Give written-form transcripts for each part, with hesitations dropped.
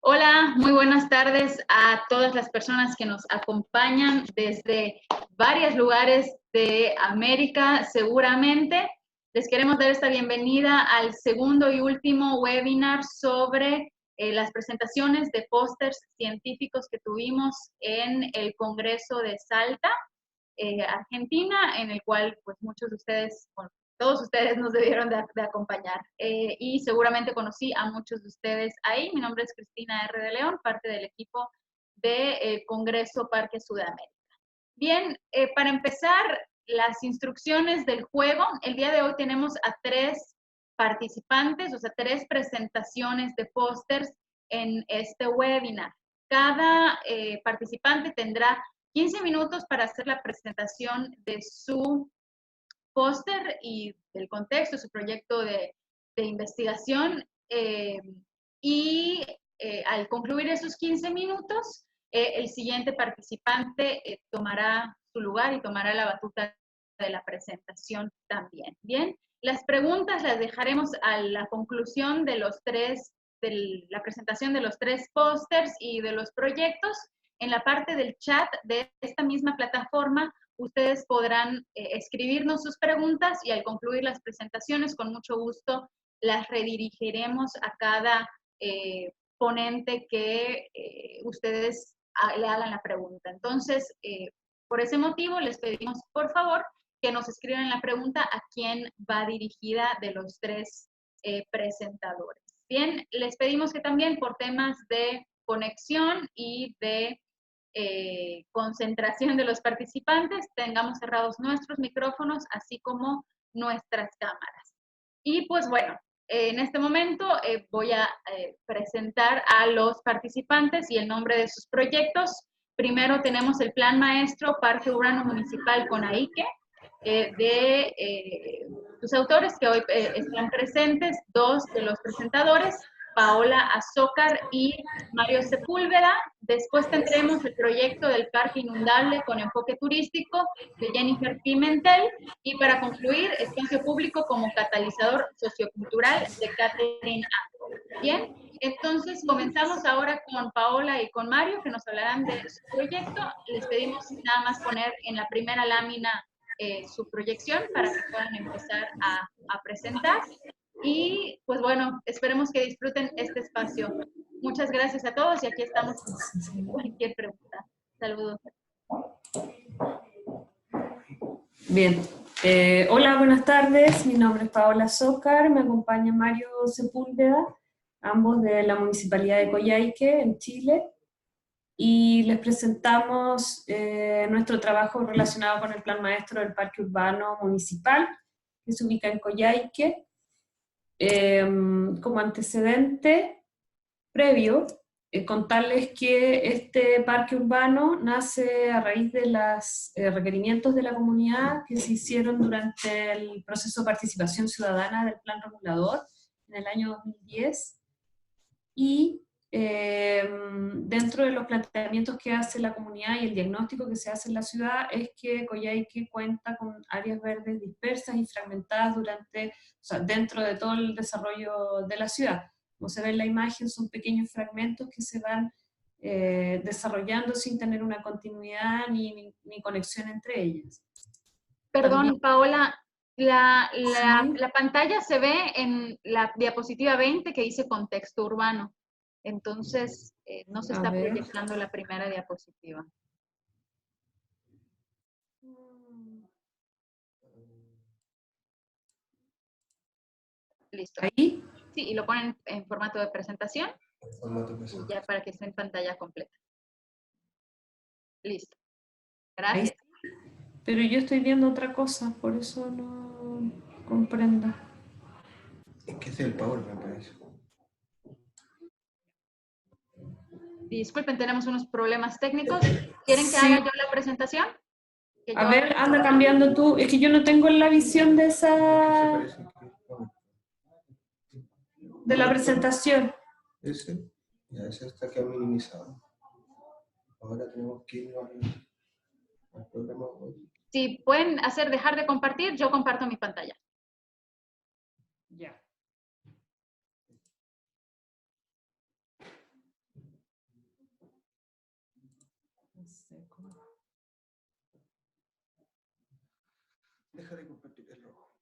Hola, muy buenas tardes a todas las personas que nos acompañan desde varios lugares de América, seguramente. Les queremos dar esta bienvenida al segundo y último webinar sobre las presentaciones de pósters científicos que tuvimos en el Congreso de Salta, Argentina, en el cual pues muchos de ustedes, bueno, todos ustedes nos debieron de acompañar y seguramente conocí a muchos de ustedes ahí. Mi nombre es Cristina R. de León, parte del equipo del Congreso Parque Sudamérica. Bien, para empezar, las instrucciones del juego. El día de hoy tenemos a 3 participantes, o sea, 3 presentaciones de pósters en este webinar. Cada participante tendrá 15 minutos para hacer la presentación de su póster y del contexto, su proyecto de investigación. Al concluir esos 15 minutos, el siguiente participante tomará su lugar y tomará la batuta de la presentación también. Bien, las preguntas las dejaremos a la conclusión de la presentación de los 3 pósters y de los proyectos. En la parte del chat de esta misma plataforma, ustedes podrán escribirnos sus preguntas y al concluir las presentaciones, con mucho gusto, las redirigiremos a cada ponente que ustedes le hagan la pregunta. Entonces, por ese motivo, les pedimos, por favor, que nos escriban la pregunta a quién va dirigida de los 3 presentadores. Bien, les pedimos que también por temas de conexión y de concentración de los participantes, tengamos cerrados nuestros micrófonos, así como nuestras cámaras. Y pues bueno, en este momento voy a presentar a los participantes y el nombre de sus proyectos. Primero tenemos el Plan Maestro Parque Urbano Municipal Conaíque, de sus autores que hoy están presentes, 2 de los presentadores, Paola Azócar y Mario Sepúlveda. Después tendremos el proyecto del Parque Inundable con enfoque turístico de Jennifer Pimentel. Y para concluir, espacio público como catalizador sociocultural de Catherine Ango. Bien, entonces comenzamos ahora con Paola y con Mario, que nos hablarán de su proyecto. Les pedimos nada más poner en la primera lámina su proyección para que puedan empezar a presentar. Y pues bueno, esperemos que disfruten este espacio. Muchas gracias a todos y aquí estamos con cualquier pregunta. Saludos. Bien. Hola, buenas tardes. Mi nombre es Paola Azócar, me acompaña Mario Sepúlveda, ambos de la Municipalidad de Coyhaique, en Chile, y les presentamos nuestro trabajo relacionado con el Plan Maestro del Parque Urbano Municipal, que se ubica en Coyhaique. Como antecedente previo, contarles que este parque urbano nace a raíz de los requerimientos de la comunidad que se hicieron durante el proceso de participación ciudadana del Plan Regulador en el año 2010, y dentro de los planteamientos que hace la comunidad y el diagnóstico que se hace en la ciudad es que Coyhaique cuenta con áreas verdes dispersas y fragmentadas dentro de todo el desarrollo de la ciudad. Como se ve en la imagen, son pequeños fragmentos que se van desarrollando sin tener una continuidad ni conexión entre ellas. Perdón, también, Paola, la ¿sí? pantalla se ve en la diapositiva 20 que dice contexto urbano. Entonces, no se está proyectando la primera diapositiva. Listo. ¿Ahí? Sí, y lo ponen en formato de presentación. Y ya para que esté en pantalla completa. Listo. Gracias. Ahí. Pero yo estoy viendo otra cosa, por eso no comprendo. Es que es el Power, me parece. Disculpen, tenemos unos problemas técnicos. ¿Quieren que haga yo la presentación? A ver, anda cambiando tú. Es que yo no tengo la visión de esa... de la presentación. Ese, ya ese está aquí minimizado. Ahora tenemos que ir al programa. Si pueden dejar de compartir, yo comparto mi pantalla. Ya. Deja de compartir el rojo.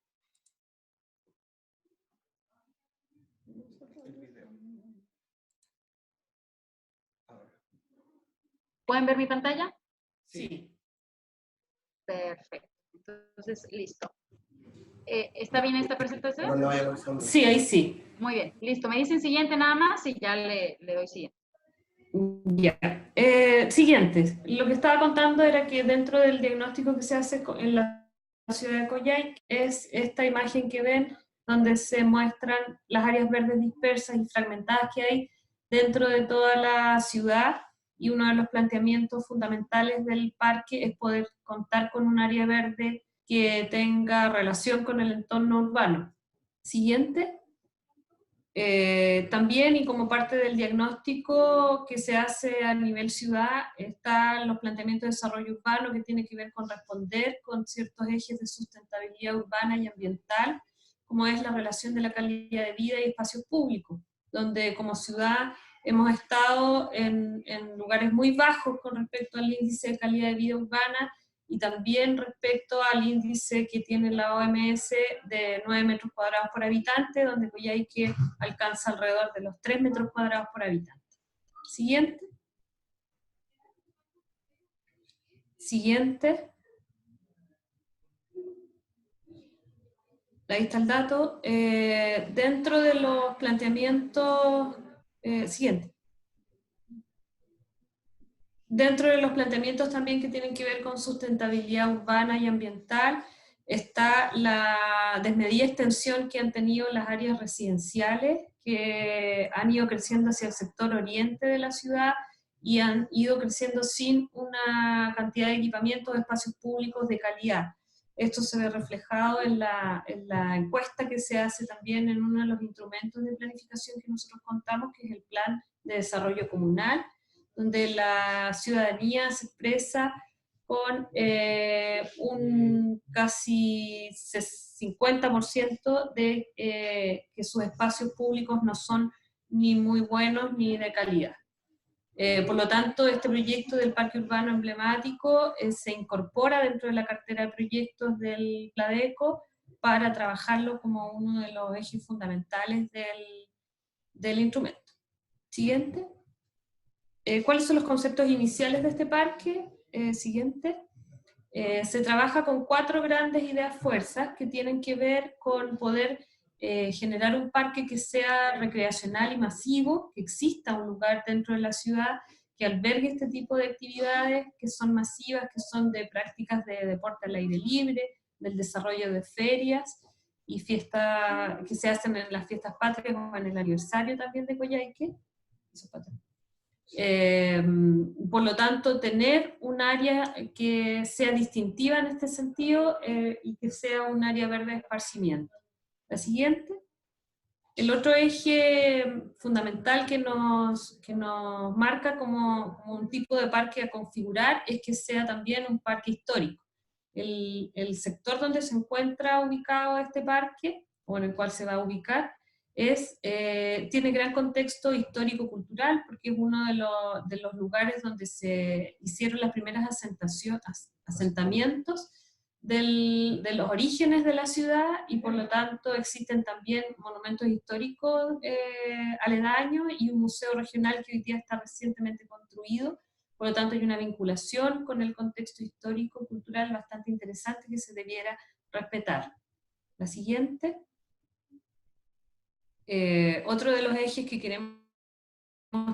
El video. Ahora. ¿Pueden ver mi pantalla? Sí. Perfecto. Entonces, listo. ¿Está bien esta presentación? Ahora no vaya avanzando. Sí, ahí sí. Muy bien, listo. Me dicen siguiente nada más y ya le doy siguiente. Ya. Siguiente. Lo que estaba contando era que dentro del diagnóstico que se hace en la ciudad de Coyhaique es esta imagen que ven, donde se muestran las áreas verdes dispersas y fragmentadas que hay dentro de toda la ciudad, y uno de los planteamientos fundamentales del parque es poder contar con un área verde que tenga relación con el entorno urbano. Siguiente. También, y como parte del diagnóstico que se hace a nivel ciudad, están los planteamientos de desarrollo urbano, que tiene que ver con responder con ciertos ejes de sustentabilidad urbana y ambiental, como es la relación de la calidad de vida y espacios públicos, donde como ciudad hemos estado en lugares muy bajos con respecto al índice de calidad de vida urbana, y también respecto al índice que tiene la OMS de 9 metros cuadrados por habitante, donde Coyhaique alcanza alrededor de los 3 metros cuadrados por habitante. Siguiente. Siguiente. Ahí está el dato. Dentro de los planteamientos... siguiente. Dentro de los planteamientos también que tienen que ver con sustentabilidad urbana y ambiental, está la desmedida extensión que han tenido las áreas residenciales, que han ido creciendo hacia el sector oriente de la ciudad y han ido creciendo sin una cantidad de equipamientos de espacios públicos de calidad. Esto se ve reflejado en la encuesta que se hace también en uno de los instrumentos de planificación que nosotros contamos, que es el Plan de Desarrollo Comunal, donde la ciudadanía se expresa con un casi 50% de que sus espacios públicos no son ni muy buenos ni de calidad. Por lo tanto, este proyecto del Parque Urbano Emblemático se incorpora dentro de la cartera de proyectos del Pladeco para trabajarlo como uno de los ejes fundamentales del instrumento. Siguiente. ¿Cuáles son los conceptos iniciales de este parque? Siguiente. Se trabaja con 4 grandes ideas fuerzas que tienen que ver con poder generar un parque que sea recreacional y masivo, que exista un lugar dentro de la ciudad que albergue este tipo de actividades que son masivas, que son de prácticas de deporte al aire libre, del desarrollo de ferias y fiestas que se hacen en las fiestas patrias o en el aniversario también de Coyhaique. Eso es patrias. Por lo tanto, tener un área que sea distintiva en este sentido y que sea un área verde de esparcimiento. La siguiente. El otro eje fundamental que nos marca como un tipo de parque a configurar es que sea también un parque histórico. El sector donde se encuentra ubicado este parque, o en el cual se va a ubicar, tiene gran contexto histórico-cultural, porque es uno de los lugares donde se hicieron las primeras asentamientos de los orígenes de la ciudad, y por lo tanto existen también monumentos históricos aledaños y un museo regional que hoy día está recientemente construido. Por lo tanto hay una vinculación con el contexto histórico-cultural bastante interesante que se debiera respetar. La siguiente. Otro de los ejes que queremos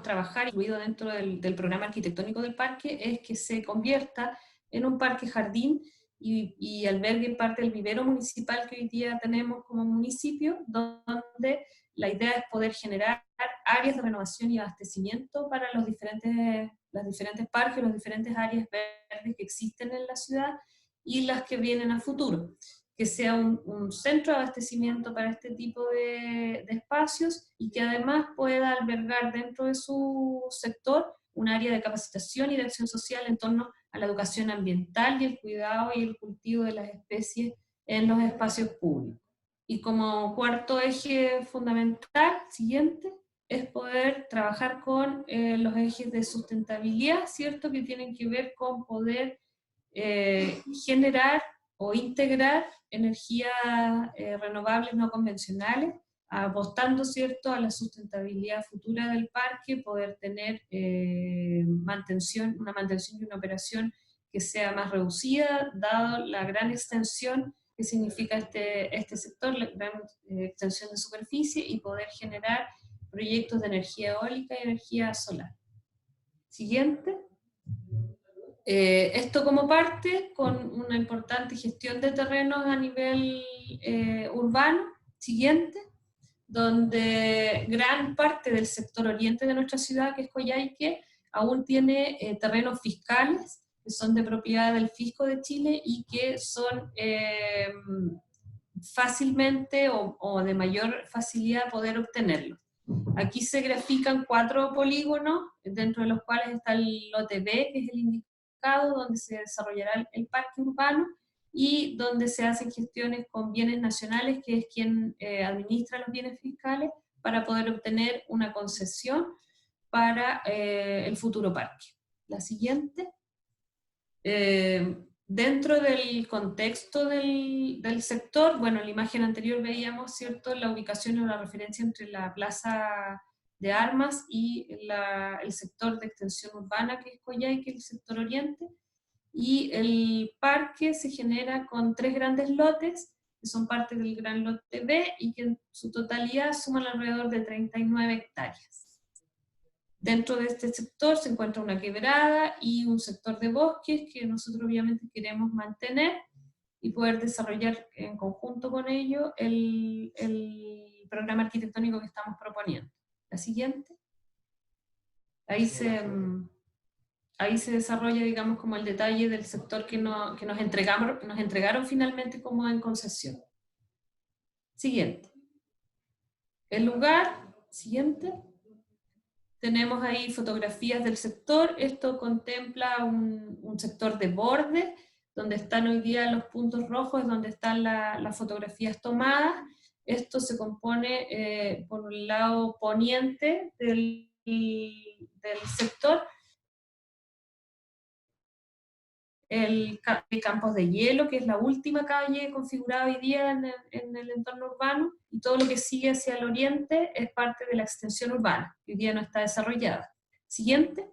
trabajar, incluido dentro del programa arquitectónico del parque, es que se convierta en un parque jardín y albergue parte del vivero municipal que hoy día tenemos como municipio, donde la idea es poder generar áreas de renovación y abastecimiento para los diferentes parques, los diferentes áreas verdes que existen en la ciudad y las que vienen a futuro. Que sea un centro de abastecimiento para este tipo de espacios y que además pueda albergar dentro de su sector un área de capacitación y de acción social en torno a la educación ambiental y el cuidado y el cultivo de las especies en los espacios públicos. Y como cuarto eje fundamental, siguiente, es poder trabajar con los ejes de sustentabilidad, ¿cierto? Que tienen que ver con poder generar o integrar energías renovables no convencionales, apostando, ¿cierto?, a la sustentabilidad futura del parque, poder tener una mantención y una operación que sea más reducida, dado la gran extensión que significa este sector, la gran extensión de superficie, y poder generar proyectos de energía eólica y energía solar. Siguiente. Esto como parte con una importante gestión de terrenos a nivel urbano. Siguiente. Donde gran parte del sector oriente de nuestra ciudad, que es Coyhaique, aún tiene terrenos fiscales que son de propiedad del Fisco de Chile y que son fácilmente o de mayor facilidad poder obtenerlos. Aquí se grafican 4 polígonos, dentro de los cuales está el lote B, que es el indicado, donde se desarrollará el parque urbano, y donde se hacen gestiones con bienes nacionales, que es quien administra los bienes fiscales, para poder obtener una concesión para el futuro parque. La siguiente. Dentro del contexto del sector, bueno, en la imagen anterior veíamos, ¿cierto?, la ubicación o la referencia entre la plaza de armas y el sector de extensión urbana, que es Coyhaique, el sector oriente, y el parque se genera con 3 grandes lotes, que son parte del gran lote B, y que en su totalidad suman alrededor de 39 hectáreas. Dentro de este sector se encuentra una quebrada y un sector de bosques que nosotros obviamente queremos mantener y poder desarrollar en conjunto con ello el programa arquitectónico que estamos proponiendo. La siguiente. Ahí se desarrolla, digamos, como el detalle del sector que nos entregaron finalmente como en concesión. Siguiente. El lugar, siguiente. Tenemos ahí fotografías del sector. Esto contempla un sector de borde, donde están hoy día los puntos rojos, donde están las fotografías tomadas. Esto se compone por el lado poniente del sector, el Campos de Hielo, que es la última calle configurada hoy día en el entorno urbano, y todo lo que sigue hacia el oriente es parte de la extensión urbana, que hoy día no está desarrollada. Siguiente.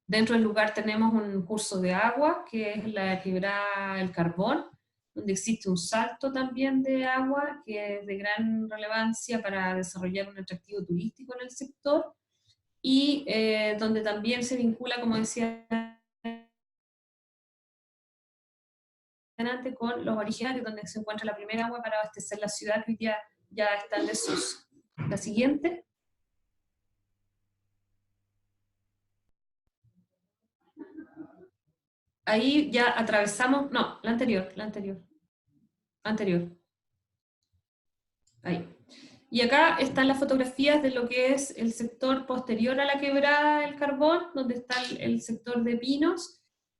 Dentro del lugar tenemos un curso de agua, que es la quebrada El Carbón, donde existe un salto también de agua, que es de gran relevancia para desarrollar un atractivo turístico en el sector, y donde también se vincula, como decía con los originarios, donde se encuentra la primera agua para abastecer la ciudad, que ya está en desuso. La siguiente. Ahí ya atravesamos, no, la anterior. Ahí. Y acá están las fotografías de lo que es el sector posterior a la quebrada del Carbón, donde está el sector de pinos,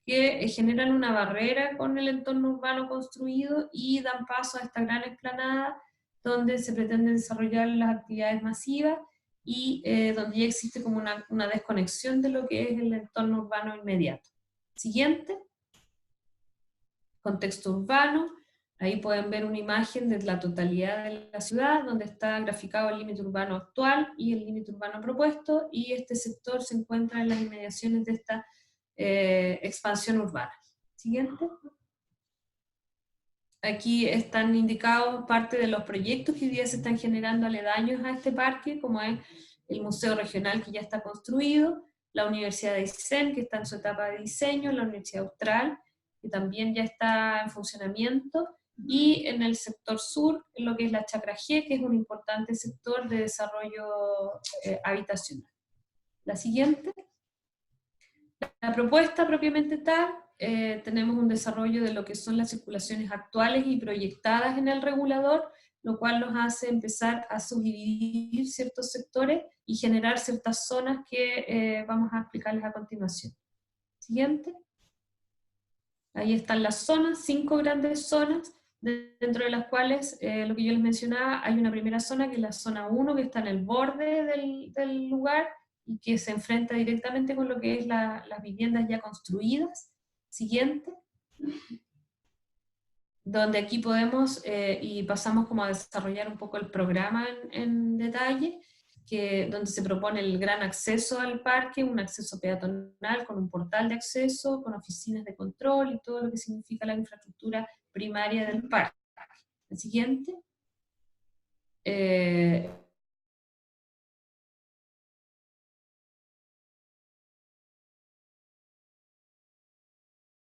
que generan una barrera con el entorno urbano construido y dan paso a esta gran explanada donde se pretende desarrollar las actividades masivas y donde ya existe como una desconexión de lo que es el entorno urbano inmediato. Siguiente. Contexto urbano. Ahí pueden ver una imagen de la totalidad de la ciudad, donde está graficado el límite urbano actual y el límite urbano propuesto, y este sector se encuentra en las inmediaciones de esta expansión urbana. Siguiente. Aquí están indicados parte de los proyectos que hoy día se están generando aledaños a este parque, como es el Museo Regional, que ya está construido, la Universidad de Aysén, que está en su etapa de diseño, la Universidad Austral, que también ya está en funcionamiento, y en el sector sur, en lo que es la Chacra G, que es un importante sector de desarrollo habitacional. La siguiente. La propuesta propiamente tal, tenemos un desarrollo de lo que son las circulaciones actuales y proyectadas en el regulador, lo cual nos hace empezar a subdividir ciertos sectores y generar ciertas zonas que vamos a explicarles a continuación. Siguiente. Ahí están las zonas, 5 grandes zonas, dentro de las cuales, lo que yo les mencionaba, hay una primera zona que es la zona 1, que está en el borde del lugar y que se enfrenta directamente con lo que es las viviendas ya construidas. Siguiente. Donde aquí podemos, y pasamos como a desarrollar un poco el programa en detalle, donde se propone el gran acceso al parque, un acceso peatonal con un portal de acceso, con oficinas de control y todo lo que significa la infraestructura primaria del parque. El siguiente.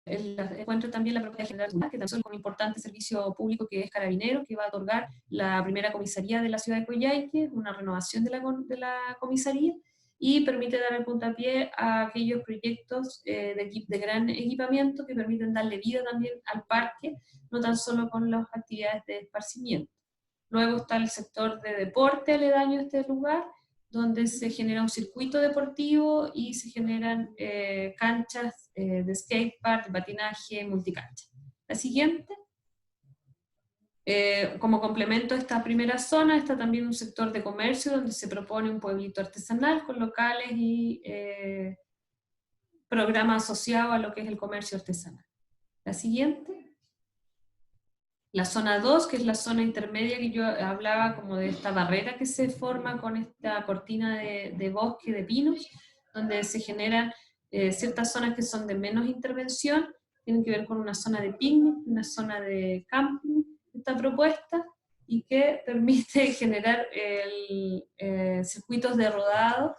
Encuentro también la propiedad general, que también es un importante servicio público que es Carabineros, que va a otorgar la primera comisaría de la ciudad de Coyhaique, una renovación de la comisaría, y permite dar el puntapié a aquellos proyectos de gran equipamiento que permiten darle vida también al parque, no tan solo con las actividades de esparcimiento. Luego está el sector de deporte aledaño a este lugar, donde se genera un circuito deportivo y se generan canchas de skatepark, de patinaje, multicancha. La siguiente. Como complemento a esta primera zona, está también un sector de comercio donde se propone un pueblito artesanal con locales y programas asociados a lo que es el comercio artesanal. La siguiente. La zona 2, que es la zona intermedia que yo hablaba como de esta barrera que se forma con esta cortina de bosque de pinos, donde se generan ciertas zonas que son de menos intervención, tienen que ver con una zona de picnic, una zona de camping, esta propuesta, y que permite generar circuitos de rodado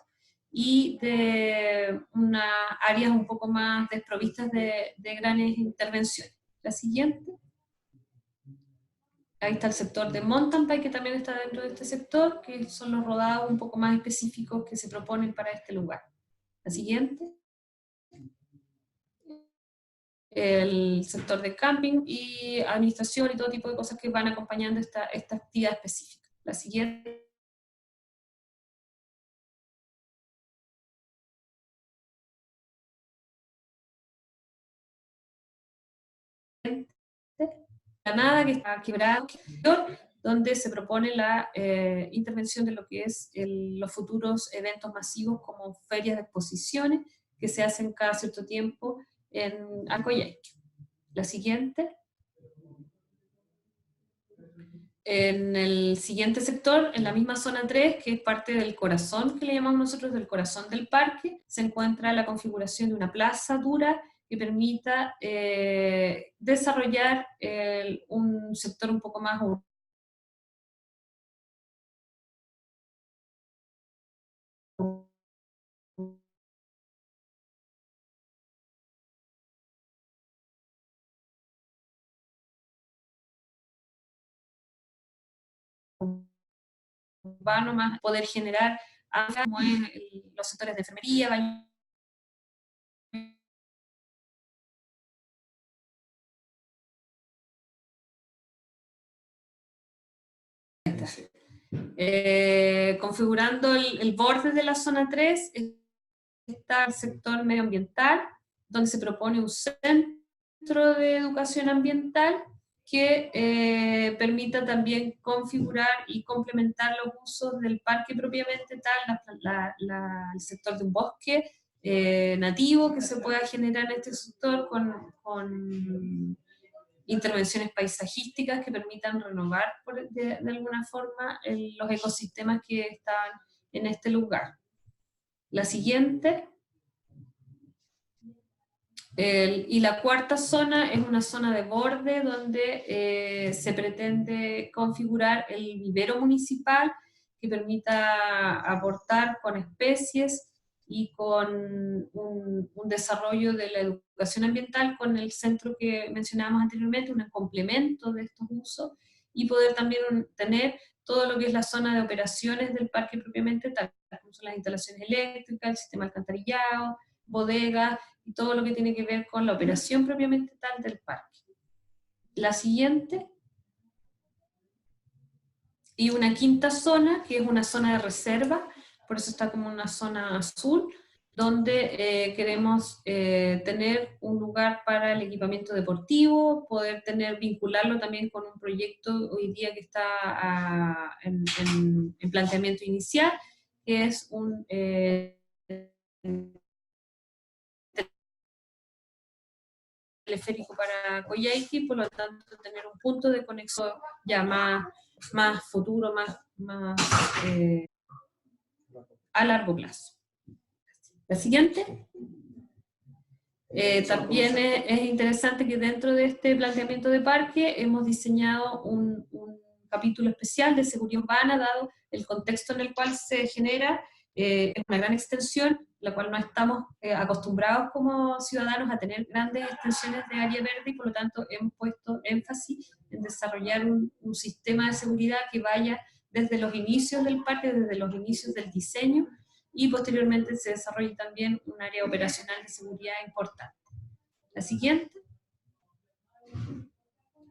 y de unas áreas un poco más desprovistas de grandes intervenciones. La siguiente. Ahí está el sector de mountain bike, que también está dentro de este sector, que son los rodados un poco más específicos que se proponen para este lugar. La siguiente. El sector de camping y administración y todo tipo de cosas que van acompañando esta actividad específica. La siguiente. Granada, que está quebrada, donde se propone la intervención de lo que es los futuros eventos masivos como ferias de exposiciones que se hacen cada cierto tiempo en Coyhaique. La siguiente. En el siguiente sector, en la misma zona 3, que es parte del corazón, que le llamamos nosotros del corazón del parque, se encuentra la configuración de una plaza dura que permita desarrollar un sector un poco más urbano, más poder generar como en los sectores de enfermería, baño. Configurando el borde de la zona 3 está el sector medioambiental, donde se propone un centro de educación ambiental que permita también configurar y complementar los usos del parque propiamente tal, el sector de un bosque nativo que se pueda generar en este sector con intervenciones paisajísticas que permitan renovar de alguna forma los ecosistemas que están en este lugar. La siguiente. Y la cuarta zona es una zona de borde donde se pretende configurar el vivero municipal que permita aportar con especies y con un desarrollo de la educación ambiental con el centro que mencionábamos anteriormente, un complemento de estos usos, y poder también tener todo lo que es la zona de operaciones del parque propiamente tal, como son las instalaciones eléctricas, el sistema alcantarillado, bodegas, y todo lo que tiene que ver con la operación propiamente tal del parque. La siguiente. Y una quinta zona, que es una zona de reserva, por eso está como una zona azul, donde queremos tener un lugar para el equipamiento deportivo, poder vincularlo también con un proyecto hoy día que está en planteamiento inicial, que es un teleférico para Coyhaique, por lo tanto tener un punto de conexión ya más futuro, más a largo plazo. La siguiente. También es interesante que dentro de este planteamiento de parque hemos diseñado un capítulo especial de seguridad urbana, dado el contexto en el cual se genera. Es una gran extensión, la cual no estamos acostumbrados como ciudadanos a tener grandes extensiones de área verde, y por lo tanto hemos puesto énfasis en desarrollar un sistema de seguridad que vaya desde los inicios del parque, desde los inicios del diseño, y posteriormente se desarrolle también un área operacional de seguridad importante. La siguiente.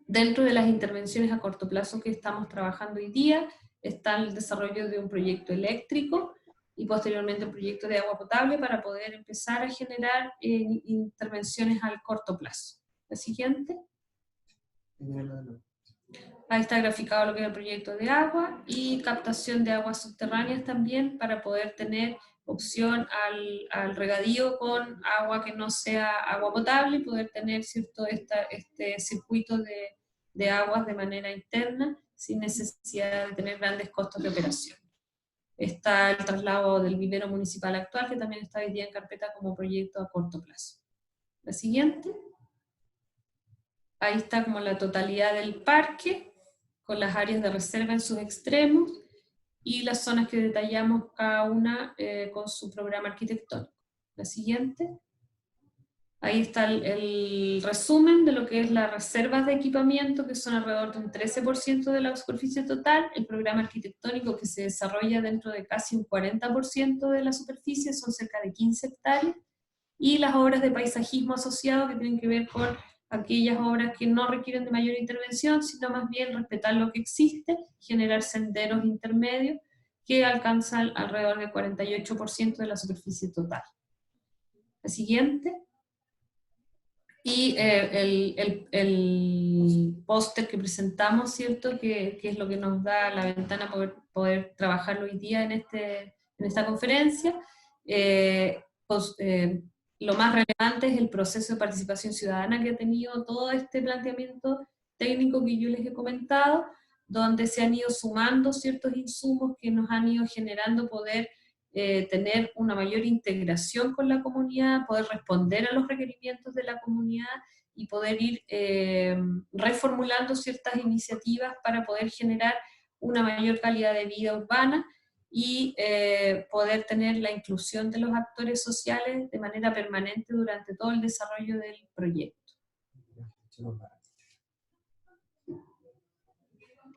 Dentro de las intervenciones a corto plazo que estamos trabajando hoy día está el desarrollo de un proyecto eléctrico y posteriormente un proyecto de agua potable para poder empezar a generar intervenciones al corto plazo. La siguiente. Ahí está graficado lo que es el proyecto de agua y captación de aguas subterráneas también, para poder tener opción al regadío con agua que no sea agua potable, y poder tener, ¿cierto?, este circuito de aguas de manera interna sin necesidad de tener grandes costos de operación. Está el traslado del vivero municipal actual, que también está hoy día en carpeta como proyecto a corto plazo. La siguiente. Ahí está como la totalidad del parque, con las áreas de reserva en sus extremos y las zonas que detallamos cada una con su programa arquitectónico. La siguiente. Ahí está el resumen de lo que es las reservas de equipamiento, que son alrededor de un 13% de la superficie total, el programa arquitectónico que se desarrolla dentro de casi un 40% de la superficie, son cerca de 15 hectáreas, y las obras de paisajismo asociado, que tienen que ver con aquellas obras que no requieren de mayor intervención, sino más bien respetar lo que existe, generar senderos intermedios que alcanzan alrededor del 48% de la superficie total. La siguiente. Y el póster que presentamos, ¿cierto?, que es lo que nos da la ventana para poder trabajarlo hoy día en esta conferencia. Lo más relevante es el proceso de participación ciudadana que ha tenido todo este planteamiento técnico que yo les he comentado, donde se han ido sumando ciertos insumos que nos han ido generando poder tener una mayor integración con la comunidad, poder responder a los requerimientos de la comunidad y poder ir reformulando ciertas iniciativas para poder generar una mayor calidad de vida urbana y poder tener la inclusión de los actores sociales de manera permanente durante todo el desarrollo del proyecto.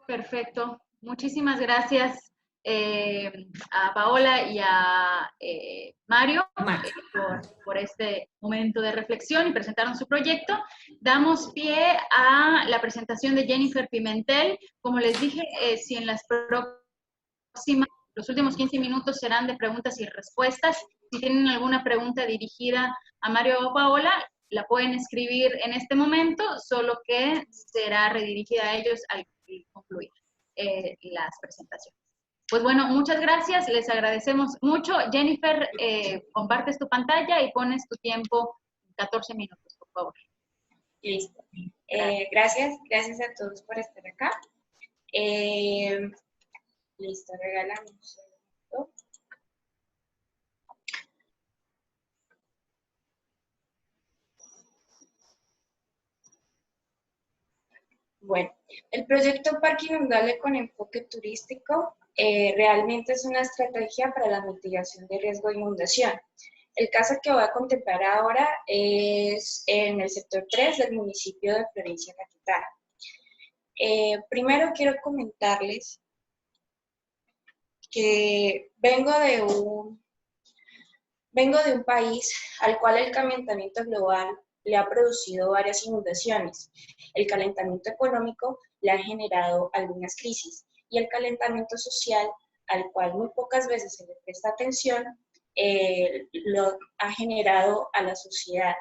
Perfecto. Muchísimas gracias a Paola y a Mario por este momento de reflexión y presentaron su proyecto. Damos pie a la presentación de Jennifer Pimentel. Como les dije, si en las los últimos 15 minutos serán de preguntas y respuestas. Si tienen alguna pregunta dirigida a Mario o Paola, la pueden escribir en este momento, solo que será redirigida a ellos al concluir las presentaciones. Pues bueno, muchas gracias, les agradecemos mucho. Jennifer, compartes tu pantalla y pones tu tiempo 14 minutos, por favor. Listo. Gracias a todos por estar acá. Listo, regalamos un segundo. Bueno, el proyecto Parque Inundable con enfoque turístico realmente es una estrategia para la mitigación de riesgo de inundación. El caso que voy a contemplar ahora es en el sector 3 del municipio de Florencia, Caquetá. Primero quiero comentarles que vengo de un país al cual el calentamiento global le ha producido varias inundaciones. El calentamiento económico le ha generado algunas crisis y el calentamiento social, al cual muy pocas veces se le presta atención, lo ha generado a la sociedad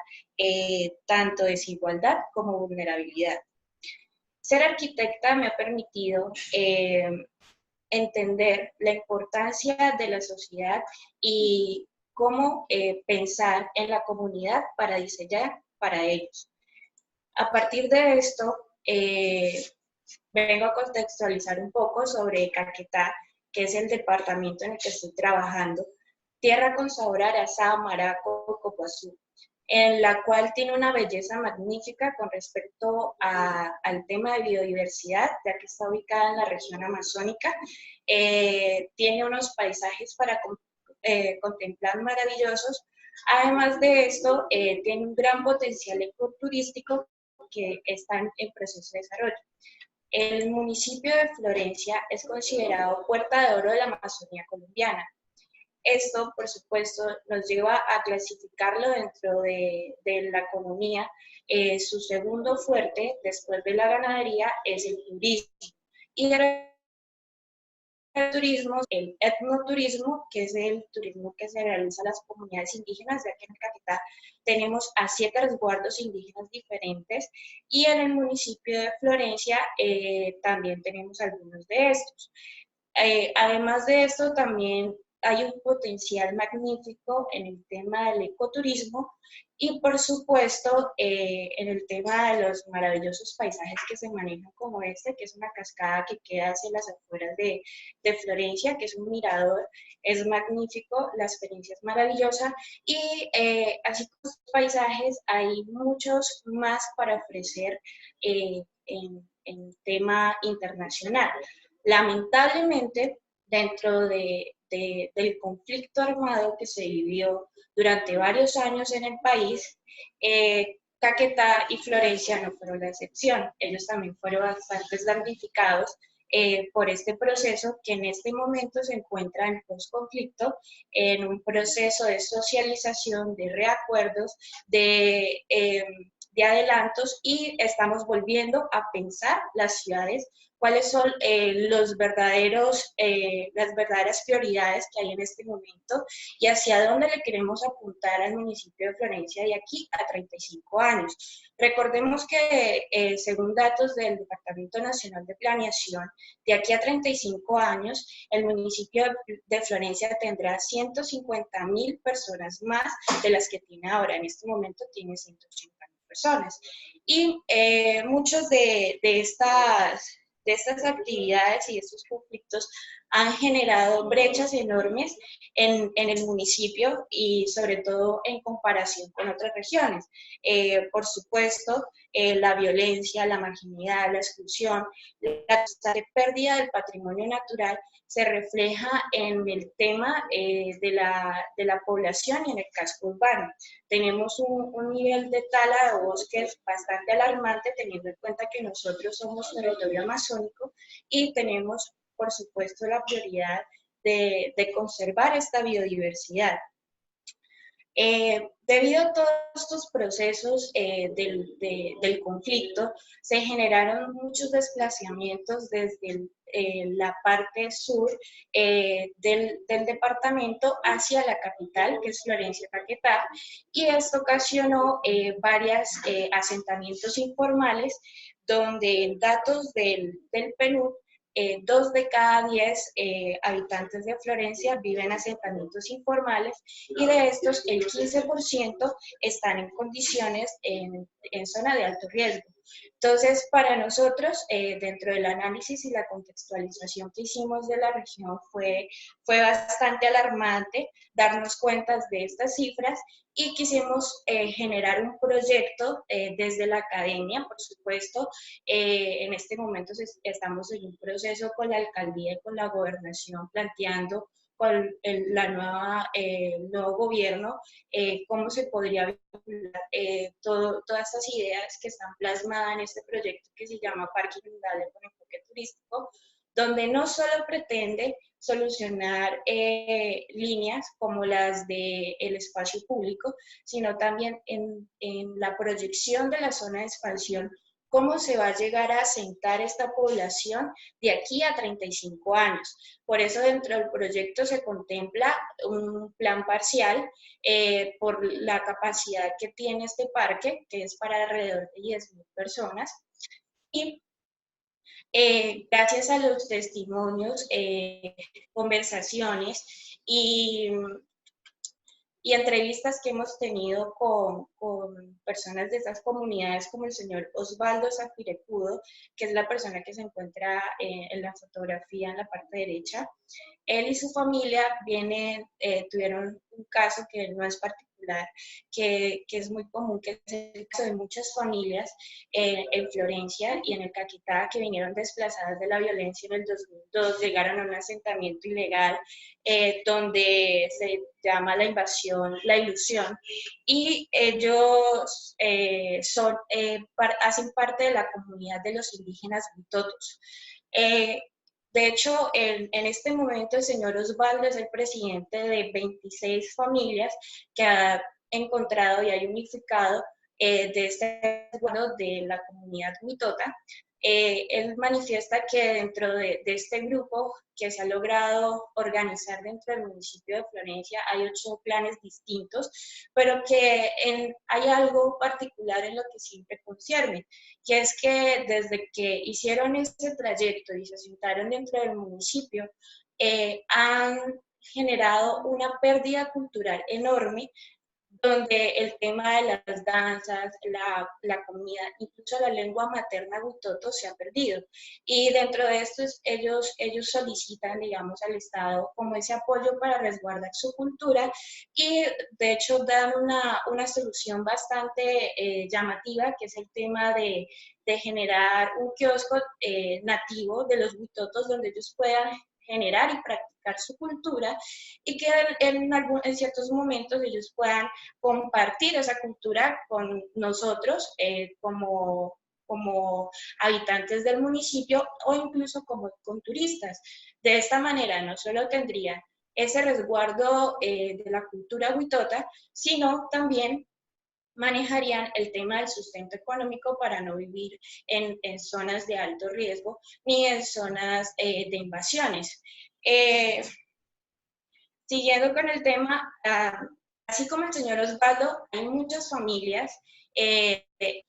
tanto desigualdad como vulnerabilidad. Ser arquitecta me ha permitido entender la importancia de la sociedad y cómo pensar en la comunidad para diseñar para ellos. A partir de esto, vengo a contextualizar un poco sobre Caquetá, que es el departamento en el que estoy trabajando, tierra con sabor a arazá, maraco, copoazú, en la cual tiene una belleza magnífica con respecto al tema de biodiversidad, ya que está ubicada en la región amazónica. Tiene unos paisajes para contemplar maravillosos. Además de esto, tiene un gran potencial ecoturístico que está en proceso de desarrollo. El municipio de Florencia es considerado puerta de oro de la Amazonía colombiana. Esto, por supuesto, nos lleva a clasificarlo dentro de la economía. Su segundo fuerte, después de la ganadería, es el turismo. Y el turismo, el etnoturismo, que es el turismo que se realiza a las comunidades indígenas, ya que en Caquetá tenemos a 7 resguardos indígenas diferentes, y en el municipio de Florencia también tenemos algunos de estos. Además de esto, también hay un potencial magnífico en el tema del ecoturismo y, por supuesto, en el tema de los maravillosos paisajes que se manejan como este, que es una cascada que queda hacia las afueras de Florencia, que es un mirador, es magnífico, la experiencia es maravillosa y así como los paisajes hay muchos más para ofrecer en tema internacional. Lamentablemente, dentro del conflicto armado que se vivió durante varios años en el país, Caquetá y Florencia no fueron la excepción. Ellos también fueron bastante damnificados por este proceso que en este momento se encuentra en post-conflicto, en un proceso de socialización, de reacuerdos, de adelantos, y estamos volviendo a pensar las ciudades, cuáles son las verdaderas prioridades que hay en este momento y hacia dónde le queremos apuntar al municipio de Florencia de aquí a 35 años. Recordemos que según datos del Departamento Nacional de Planeación, de aquí a 35 años, el municipio de Florencia tendrá 150.000 personas más de las que tiene ahora. En este momento tiene 180.000 personas. Y muchos de estas actividades y estos conflictos han generado brechas enormes en el municipio y sobre todo en comparación con otras regiones. Por supuesto, la violencia, la marginalidad, la exclusión, la pérdida del patrimonio natural se refleja en el tema de la población y en el casco urbano. Tenemos un nivel de tala de bosques bastante alarmante, teniendo en cuenta que nosotros somos territorio amazónico y tenemos, por supuesto, la prioridad de conservar esta biodiversidad. Debido a todos estos procesos del conflicto, se generaron muchos desplazamientos desde la parte sur del departamento hacia la capital, que es Florencia Caquetá, y esto ocasionó varios asentamientos informales, donde en datos del PNUD, 2 de cada 10 habitantes de Florencia viven en asentamientos informales y de estos el 15% están en condiciones en zona de alto riesgo. Entonces, para nosotros, dentro del análisis y la contextualización que hicimos de la región, fue bastante alarmante darnos cuenta de estas cifras y quisimos generar un proyecto desde la academia, por supuesto. En este momento estamos en un proceso con la alcaldía y con la gobernación planteando con el nuevo gobierno, cómo se podría vincular todas estas ideas que están plasmadas en este proyecto que se llama Parque Inundable con Enfoque Turístico, donde no solo pretende solucionar líneas como las del espacio público, sino también en la proyección de la zona de expansión, cómo se va a llegar a asentar esta población de aquí a 35 años. Por eso dentro del proyecto se contempla un plan parcial por la capacidad que tiene este parque, que es para alrededor de 10.000 personas. Y gracias a los testimonios, conversaciones y entrevistas que hemos tenido con personas de esas comunidades, como el señor Osvaldo Zafirecudo, que es la persona que se encuentra en la fotografía en la parte derecha. Él y su familia tuvieron un caso que no es particular, que es muy común, que es el caso de muchas familias en Florencia y en el Caquetá, que vinieron desplazadas de la violencia en el 2002, llegaron a un asentamiento ilegal donde se llama la invasión, la ilusión, y ellos hacen parte de la comunidad de los indígenas Huitotos. De hecho, en este momento el señor Osvaldo es el presidente de 26 familias que ha encontrado y ha unificado de este resguardo de la comunidad Huitota. Él manifiesta que dentro de este grupo que se ha logrado organizar dentro del municipio de Florencia hay 8 planes distintos, pero que hay algo particular en lo que siempre concierne, que es que desde que hicieron este trayecto y se asentaron dentro del municipio, han generado una pérdida cultural enorme, donde el tema de las danzas, la comida, incluso la lengua materna Huitoto se ha perdido. Y dentro de esto ellos solicitan, digamos, al Estado como ese apoyo para resguardar su cultura, y de hecho dan una solución bastante llamativa, que es el tema de generar un kiosco nativo de los Huitotos donde ellos puedan generar y practicar su cultura, y que en ciertos momentos ellos puedan compartir esa cultura con nosotros como habitantes del municipio, o incluso con turistas. De esta manera no solo tendrían ese resguardo de la cultura huitota, sino también manejarían el tema del sustento económico para no vivir en zonas de alto riesgo ni en zonas de invasiones. Siguiendo con el tema, así como el señor Osvaldo, hay muchas familias,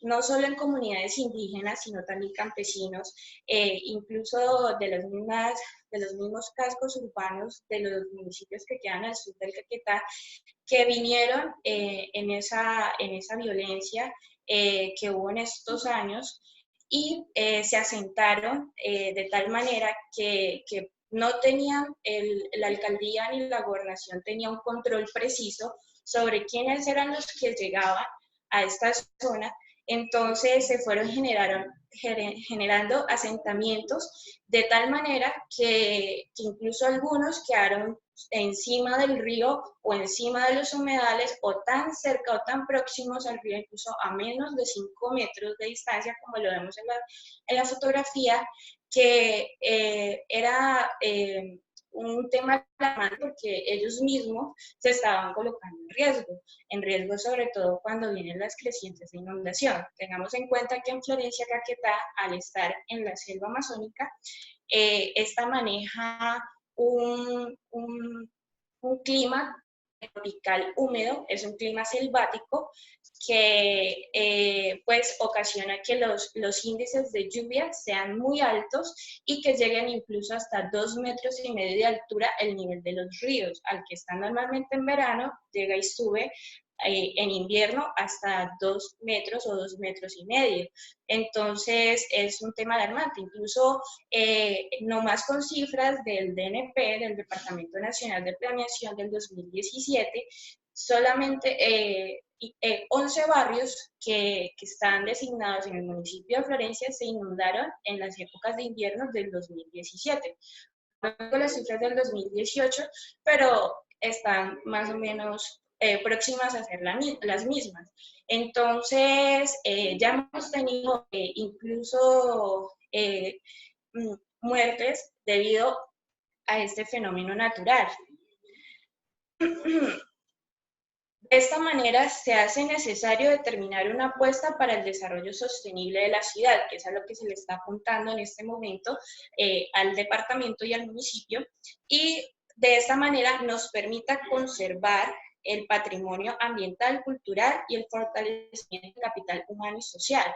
no solo en comunidades indígenas, sino también campesinos, incluso de los mismos cascos urbanos de los municipios que quedan al sur del Caquetá, que vinieron en esa violencia que hubo en estos años, y se asentaron de tal manera que no tenían, la alcaldía ni la gobernación tenía un control preciso sobre quiénes eran los que llegaban a esta zona. Entonces se fueron generando asentamientos de tal manera que incluso algunos quedaron encima del río o encima de los humedales, o tan cerca o tan próximos al río, incluso a menos de 5 metros de distancia, como lo vemos en la fotografía, que era un tema alarmante, porque ellos mismos se estaban colocando en riesgo sobre todo cuando vienen las crecientes de inundación. Tengamos en cuenta que en Florencia, Caquetá, al estar en la selva amazónica, esta maneja un clima tropical húmedo, es un clima selvático que pues ocasiona que los índices de lluvia sean muy altos y que lleguen incluso hasta 2,5 metros de altura el nivel de los ríos, al que está normalmente en verano, llega y sube en invierno hasta 2 metros o 2,5 metros. Entonces es un tema alarmante, incluso nomás con cifras del DNP, del Departamento Nacional de Planeación del 2017, solamente 11 barrios que están designados en el municipio de Florencia se inundaron en las épocas de invierno del 2017. No tengo las cifras del 2018, pero están más o menos próximas a ser las mismas. Entonces, ya hemos tenido incluso muertes debido a este fenómeno natural. De De esta manera se hace necesario determinar una apuesta para el desarrollo sostenible de la ciudad, que es a lo que se le está apuntando en este momento al departamento y al municipio, y de esta manera nos permita conservar el patrimonio ambiental, cultural y el fortalecimiento del capital humano y social.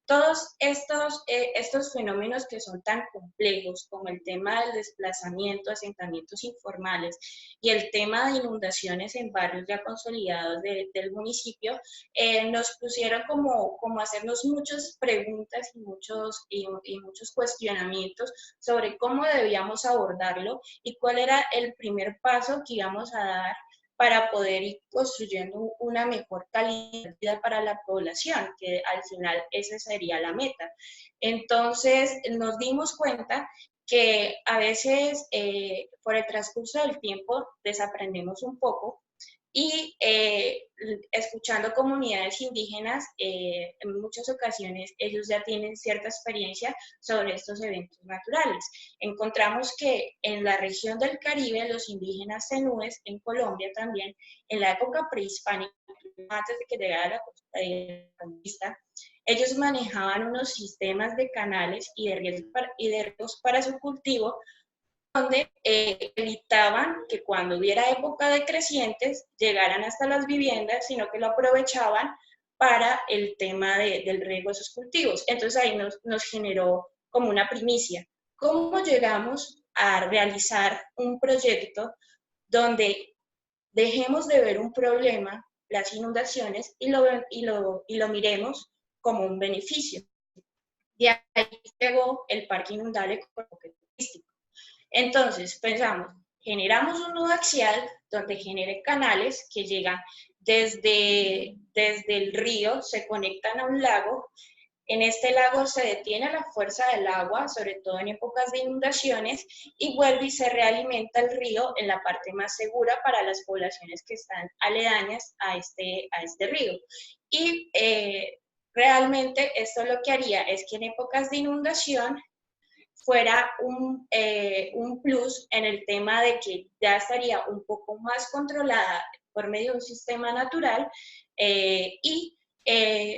Todos estos fenómenos que son tan complejos, como el tema del desplazamiento, asentamientos informales y el tema de inundaciones en barrios ya consolidados del municipio, nos pusieron como hacernos muchas preguntas y muchos cuestionamientos sobre cómo debíamos abordarlo y cuál era el primer paso que íbamos a dar para poder ir construyendo una mejor calidad de vida para la población, que al final esa sería la meta. Entonces nos dimos cuenta que a veces por el transcurso del tiempo desaprendemos un poco y escuchando comunidades indígenas, en muchas ocasiones ellos ya tienen cierta experiencia sobre estos eventos naturales. Encontramos que en la región del Caribe, los indígenas zenúes, en Colombia también, en la época prehispánica, antes de que llegara la conquista, ellos manejaban unos sistemas de canales y de riegos para su cultivo, donde evitaban que cuando hubiera época de crecientes llegaran hasta las viviendas, sino que lo aprovechaban para el tema del riego de sus cultivos. Entonces ahí nos generó como una primicia. ¿Cómo llegamos a realizar un proyecto donde dejemos de ver un problema, las inundaciones, y lo miremos como un beneficio? De ahí llegó el Parque Inundable turístico. Entonces, pensamos, generamos un nudo axial donde genere canales que llegan desde el río, se conectan a un lago. En este lago se detiene la fuerza del agua, sobre todo en épocas de inundaciones, y vuelve y se realimenta el río en la parte más segura para las poblaciones que están aledañas a este río. Y realmente esto lo que haría es que en épocas de inundación fuera un plus en el tema de que ya estaría un poco más controlada por medio de un sistema natural y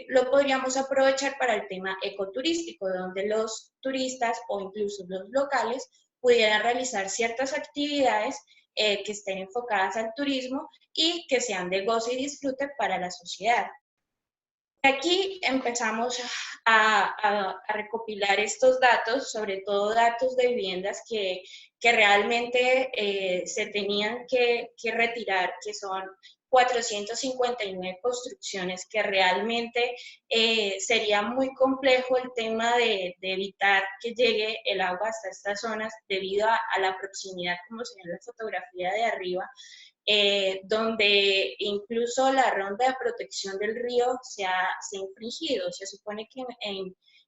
lo podríamos aprovechar para el tema ecoturístico, donde los turistas o incluso los locales pudieran realizar ciertas actividades que estén enfocadas al turismo y que sean de goce y disfrute para la sociedad. Aquí empezamos a recopilar estos datos, sobre todo datos de viviendas que realmente se tenían que retirar, que son 459 construcciones, que realmente sería muy complejo el tema de evitar que llegue el agua hasta estas zonas debido a la proximidad, como se ve en la fotografía de arriba, donde incluso la ronda de protección del río se ha infringido. Se supone que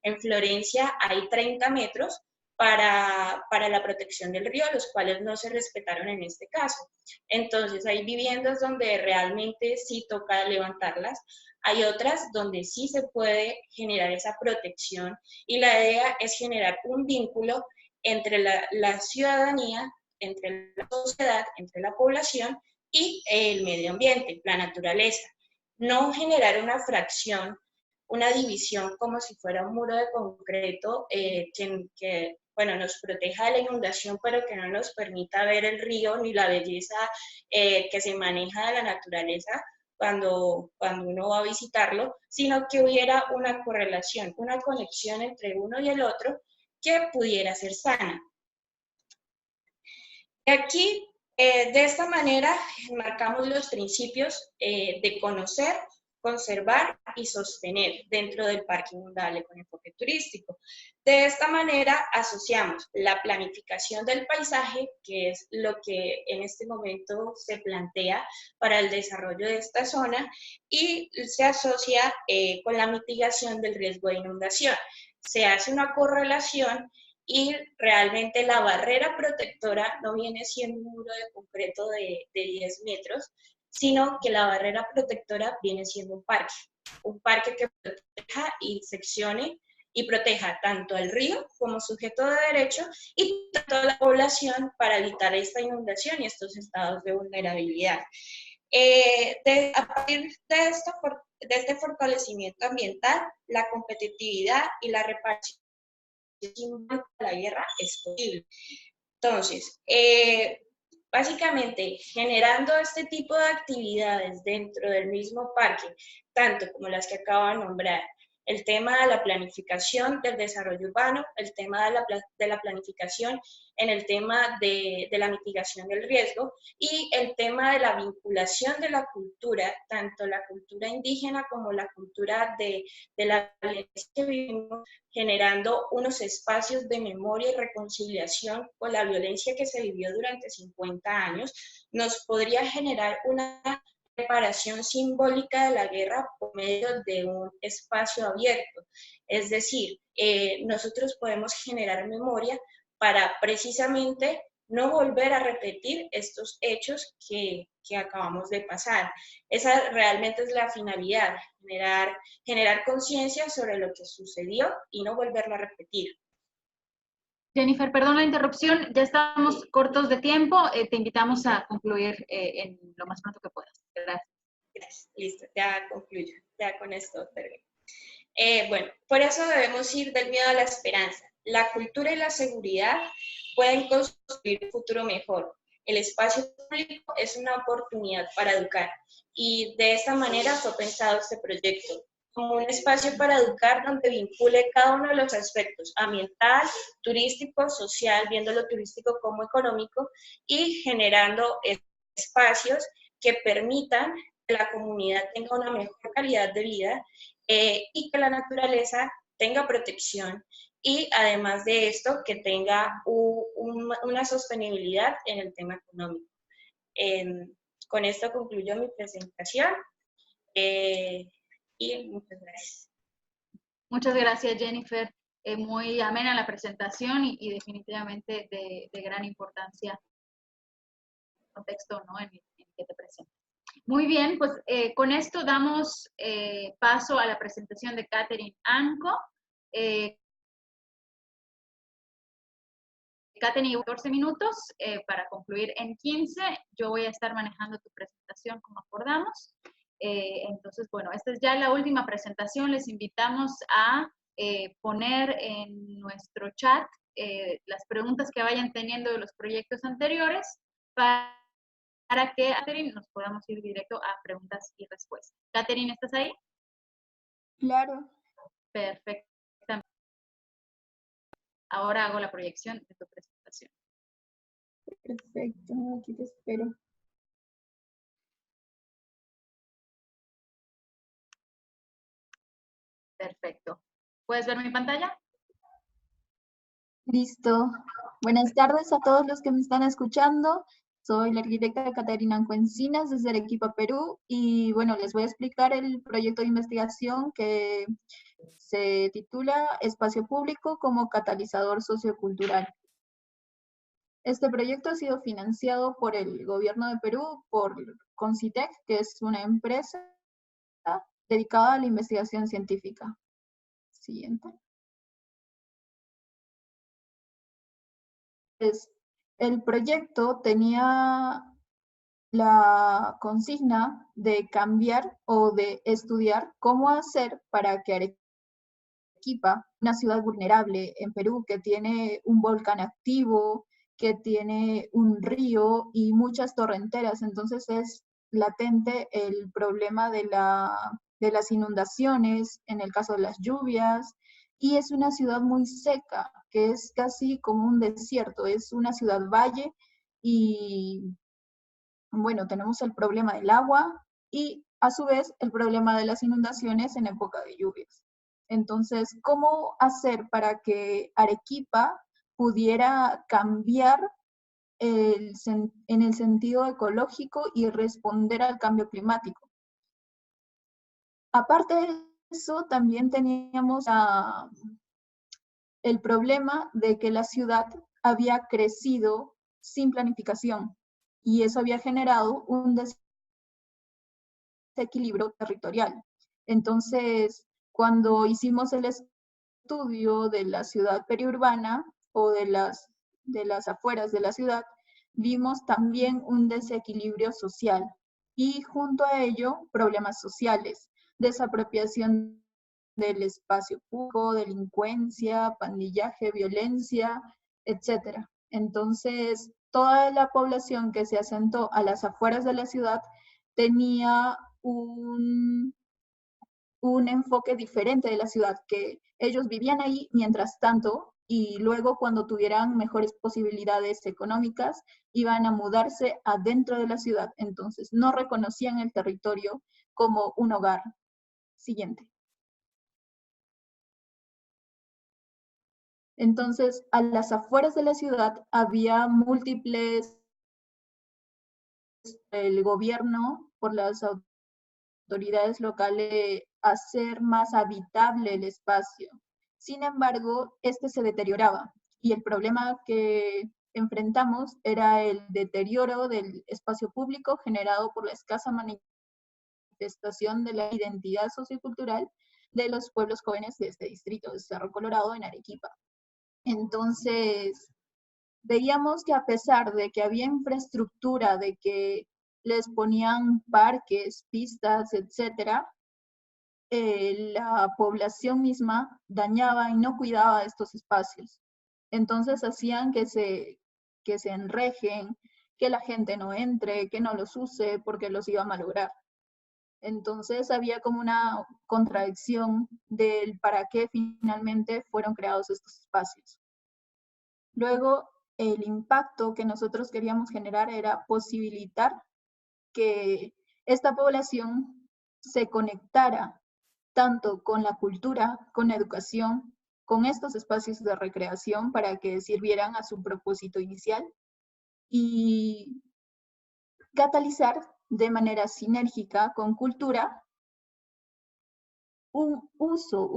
en Florencia hay 30 metros para la protección del río, los cuales no se respetaron en este caso. Entonces hay viviendas donde realmente sí toca levantarlas, hay otras donde sí se puede generar esa protección y la idea es generar un vínculo entre la ciudadanía, entre la sociedad, entre la población y el medio ambiente, la naturaleza. No generar una fracción, una división como si fuera un muro de concreto que bueno, nos proteja de la inundación, pero que no nos permita ver el río ni la belleza que se maneja de la naturaleza cuando uno va a visitarlo, sino que hubiera una correlación, una conexión entre uno y el otro que pudiera ser sana. Aquí, de esta manera, marcamos los principios de conocer, conservar y sostener dentro del Parque Inundable con enfoque turístico. De esta manera asociamos la planificación del paisaje, que es lo que en este momento se plantea para el desarrollo de esta zona, y se asocia con la mitigación del riesgo de inundación. Se hace una correlación y realmente la barrera protectora no viene siendo un muro de concreto de 10 metros, sino que la barrera protectora viene siendo un parque que proteja y seccione y proteja tanto al río como sujeto de derecho y a toda la población para evitar esta inundación y estos estados de vulnerabilidad. A partir de este fortalecimiento ambiental, la competitividad y la reparación de la guerra es posible. Entonces, básicamente, generando este tipo de actividades dentro del mismo parque, tanto como las que acabo de nombrar, el tema de la planificación del desarrollo urbano, el tema de la planificación en el tema de la mitigación del riesgo y el tema de la vinculación de la cultura, tanto la cultura indígena como la cultura de la violencia que vivimos, generando unos espacios de memoria y reconciliación con la violencia que se vivió durante 50 años, nos podría generar una reparación simbólica de la guerra por medio de un espacio abierto. Es decir, nosotros podemos generar memoria para precisamente no volver a repetir estos hechos que acabamos de pasar. Esa realmente es la finalidad, generar conciencia sobre lo que sucedió y no volverlo a repetir. Jennifer, perdón la interrupción, ya estamos cortos de tiempo, te invitamos a concluir en lo más pronto que puedas. Gracias. Gracias, listo, ya concluyo, ya con esto termino. Bueno, por eso debemos ir del miedo a la esperanza. La cultura y la seguridad pueden construir un futuro mejor. El espacio público es una oportunidad para educar y de esta manera fue pensado este proyecto, como un espacio para educar donde vincule cada uno de los aspectos ambiental, turístico, social, viendo lo turístico como económico y generando espacios que permitan que la comunidad tenga una mejor calidad de vida y que la naturaleza tenga protección y además de esto que tenga una sostenibilidad en el tema económico. Con esto concluyo mi presentación y muchas gracias. Muchas gracias, Jennifer. Muy amena la presentación y definitivamente de gran importancia el contexto, ¿no?, en el que te presentas. Muy bien, pues con esto damos paso a la presentación de Catherine Anco. Catherine, 14 minutos para concluir en 15. Yo voy a estar manejando tu presentación como acordamos. Entonces, bueno, esta es ya la última presentación. Les invitamos a poner en nuestro chat las preguntas que vayan teniendo de los proyectos anteriores para que, Catherine, nos podamos ir directo a preguntas y respuestas. Catherine, ¿estás ahí? Claro. Perfecto. Ahora hago la proyección de tu presentación. Perfecto, aquí te espero. Perfecto. ¿Puedes ver mi pantalla? Listo. Buenas tardes a todos los que me están escuchando. Soy la arquitecta Caterina Anco Encinas desde Arequipa, Perú. Y bueno, les voy a explicar el proyecto de investigación que se titula Espacio Público como catalizador sociocultural. Este proyecto ha sido financiado por el gobierno de Perú, por Concitec, que es una empresa dedicada a la investigación científica. Siguiente. El proyecto tenía la consigna de cambiar o de estudiar cómo hacer para que Arequipa, una ciudad vulnerable en Perú que tiene un volcán activo, que tiene un río y muchas torrenteras, entonces es latente el problema de las inundaciones, en el caso de las lluvias, y es una ciudad muy seca, que es casi como un desierto, es una ciudad valle y bueno, tenemos el problema del agua y a su vez el problema de las inundaciones en época de lluvias. Entonces, ¿cómo hacer para que Arequipa pudiera cambiar en el sentido ecológico y responder al cambio climático? Aparte de eso, también teníamos el problema de que la ciudad había crecido sin planificación y eso había generado un desequilibrio territorial. Entonces, cuando hicimos el estudio de la ciudad periurbana o de las afueras de la ciudad, vimos también un desequilibrio social. y junto a ello problemas sociales, desapropiación del espacio público, delincuencia, pandillaje, violencia, etc. Entonces, toda la población que se asentó a las afueras de la ciudad tenía un enfoque diferente de la ciudad, que ellos vivían ahí mientras tanto y luego cuando tuvieran mejores posibilidades económicas iban a mudarse adentro de la ciudad. Entonces no reconocían el territorio como un hogar. Siguiente. Entonces, a las afueras de la ciudad había múltiples, el gobierno, por las autoridades locales, hacer más habitable el espacio. Sin embargo, este se deterioraba y el problema que enfrentamos era el deterioro del espacio público generado por la escasa manifestación de la identidad sociocultural de los pueblos jóvenes de este distrito de Cerro Colorado en Arequipa. Entonces, veíamos que a pesar de que había infraestructura, de que les ponían parques, pistas, etcétera, la población misma dañaba y no cuidaba estos espacios. Entonces hacían que se enrejen, que la gente no entre, que no los use porque los iba a malograr. Entonces había como una contradicción del para qué finalmente fueron creados estos espacios. Luego, el impacto que nosotros queríamos generar era posibilitar que esta población se conectara tanto con la cultura, con la educación, con estos espacios de recreación para que sirvieran a su propósito inicial y catalizar de manera sinérgica con cultura un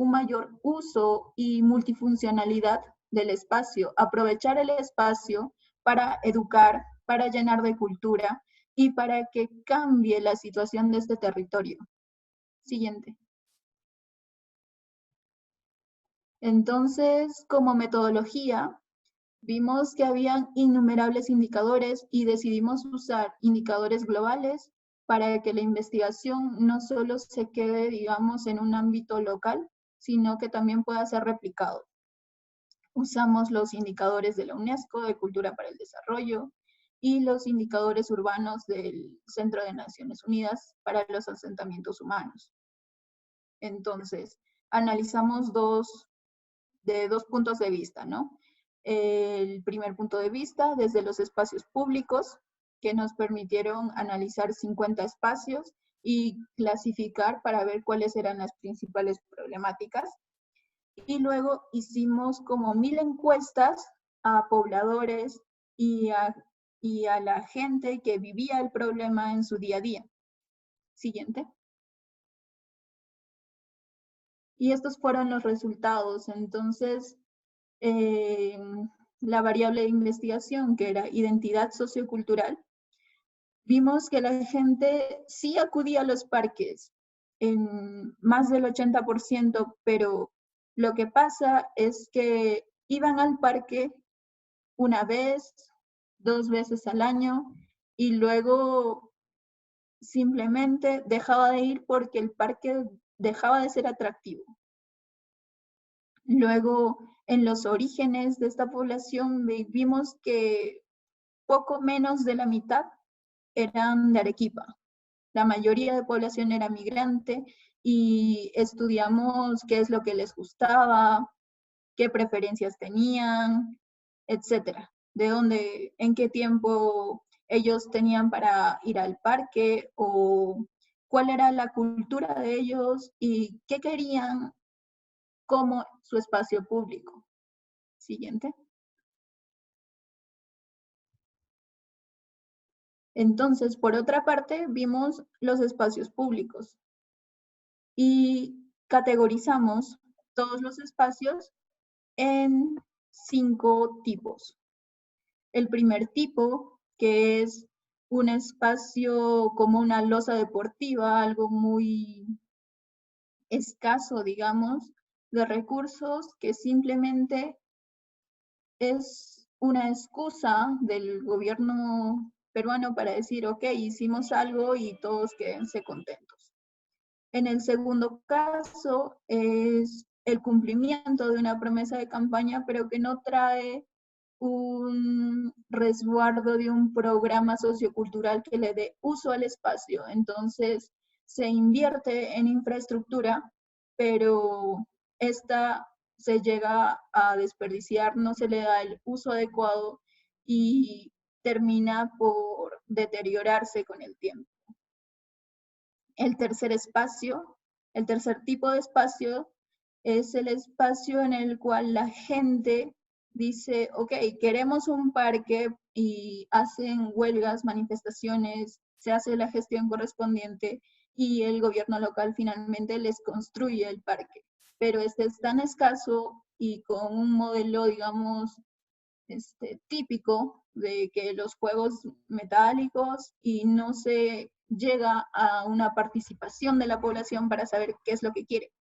mayor uso y multifuncionalidad del espacio, aprovechar el espacio para educar, para llenar de cultura y para que cambie la situación de este territorio. Siguiente. Entonces, como metodología, vimos que habían innumerables indicadores y decidimos usar indicadores globales para que la investigación no solo se quede, digamos, en un ámbito local, sino que también pueda ser replicado. Usamos los indicadores de la UNESCO de Cultura para el Desarrollo y los indicadores urbanos del Centro de Naciones Unidas para los Asentamientos Humanos. Entonces, analizamos de dos puntos de vista, ¿no? El primer punto de vista desde los espacios públicos, que nos permitieron analizar 50 espacios y clasificar para ver cuáles eran las principales problemáticas. Y luego hicimos como 1000 encuestas a pobladores y a la gente que vivía el problema en su día a día. Siguiente. Y estos fueron los resultados. Entonces, la variable de investigación, que era identidad sociocultural, vimos que la gente sí acudía a los parques, en más del 80%, pero lo que pasa es que iban al parque una vez, 2 veces al año, y luego simplemente dejaba de ir porque el parque dejaba de ser atractivo. Luego, en los orígenes de esta población, vimos que poco menos de la mitad eran de Arequipa. La mayoría de población era migrante y estudiamos qué es lo que les gustaba, qué preferencias tenían, etcétera. De dónde, en qué tiempo ellos tenían para ir al parque o cuál era la cultura de ellos y qué querían como su espacio público. Siguiente. Entonces, por otra parte, vimos los espacios públicos y categorizamos todos los espacios en 5 tipos. El primer tipo, que es un espacio como una losa deportiva, algo muy escaso, digamos, de recursos que simplemente es una excusa del gobierno peruano para decir, ok, hicimos algo y todos quédense contentos. En el segundo caso es el cumplimiento de una promesa de campaña, pero que no trae un resguardo de un programa sociocultural que le dé uso al espacio. Entonces, se invierte en infraestructura, pero esta se llega a desperdiciar, no se le da el uso adecuado y termina por deteriorarse con el tiempo. El tercer tipo de espacio es el espacio en el cual la gente dice, ok, queremos un parque y hacen huelgas, manifestaciones, se hace la gestión correspondiente y el gobierno local finalmente les construye el parque. Pero este es tan escaso y con un modelo, digamos, típico de que los juegos metálicos y no se llega a una participación de la población para saber qué es lo que quiere.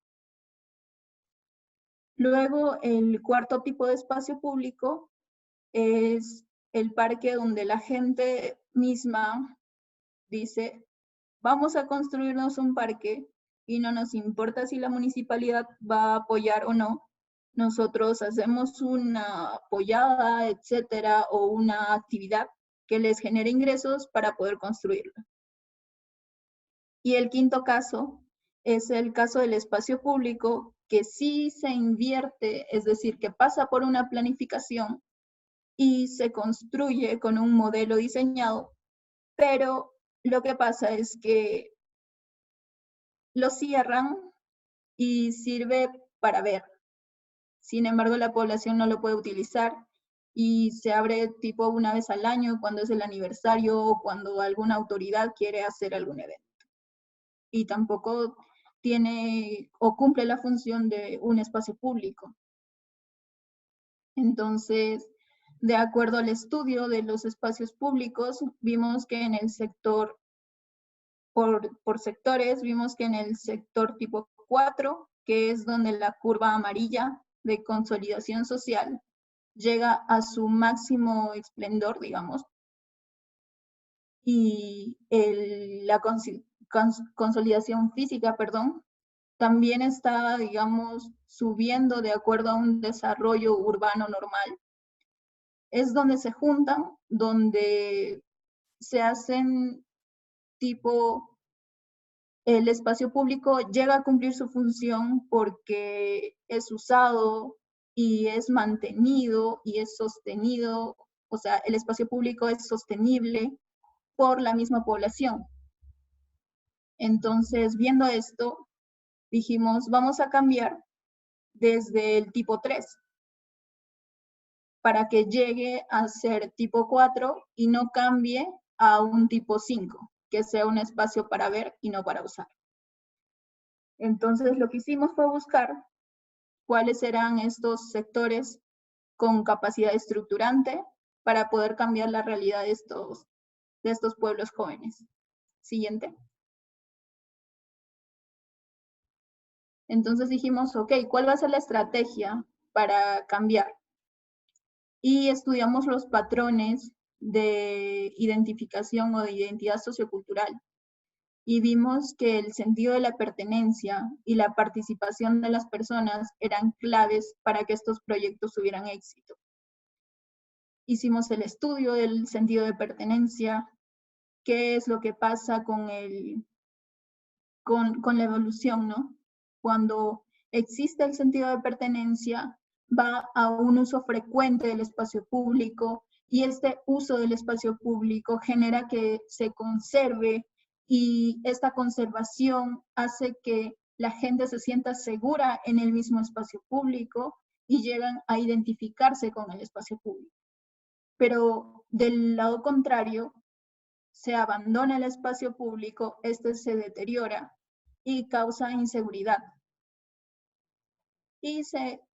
Luego, el cuarto tipo de espacio público es el parque donde la gente misma dice, vamos a construirnos un parque y no nos importa si la municipalidad va a apoyar o no. Nosotros hacemos una apoyada, etcétera, o una actividad que les genere ingresos para poder construirlo. Y el quinto caso es el caso del espacio público, que sí se invierte, es decir, que pasa por una planificación y se construye con un modelo diseñado, pero lo que pasa es que lo cierran y sirve para ver. Sin embargo, la población no lo puede utilizar y se abre tipo una vez al año cuando es el aniversario o cuando alguna autoridad quiere hacer algún evento. Y tampoco tiene o cumple la función de un espacio público. Entonces, de acuerdo al estudio de los espacios públicos, vimos que en el sector, por sectores, vimos que en el sector tipo 4, que es donde la curva amarilla de consolidación social llega a su máximo esplendor, digamos, y la consolidación física, perdón, también está, digamos, subiendo de acuerdo a un desarrollo urbano normal. Es donde se juntan, donde se hacen tipo, el espacio público llega a cumplir su función porque es usado y es mantenido y es sostenido, o sea, el espacio público es sostenible por la misma población. Entonces, viendo esto, dijimos, vamos a cambiar desde el tipo 3 para que llegue a ser tipo 4 y no cambie a un tipo 5, que sea un espacio para ver y no para usar. Entonces, lo que hicimos fue buscar cuáles eran estos sectores con capacidad estructurante para poder cambiar la realidad de estos pueblos jóvenes. Siguiente. Entonces dijimos, ok, ¿cuál va a ser la estrategia para cambiar? Y estudiamos los patrones de identificación o de identidad sociocultural. Y vimos que el sentido de la pertenencia y la participación de las personas eran claves para que estos proyectos tuvieran éxito. Hicimos el estudio del sentido de pertenencia, qué es lo que pasa con la evolución, ¿no? Cuando existe el sentido de pertenencia, va a un uso frecuente del espacio público y este uso del espacio público genera que se conserve y esta conservación hace que la gente se sienta segura en el mismo espacio público y llegan a identificarse con el espacio público. Pero del lado contrario, se abandona el espacio público, este se deteriora y causa inseguridad.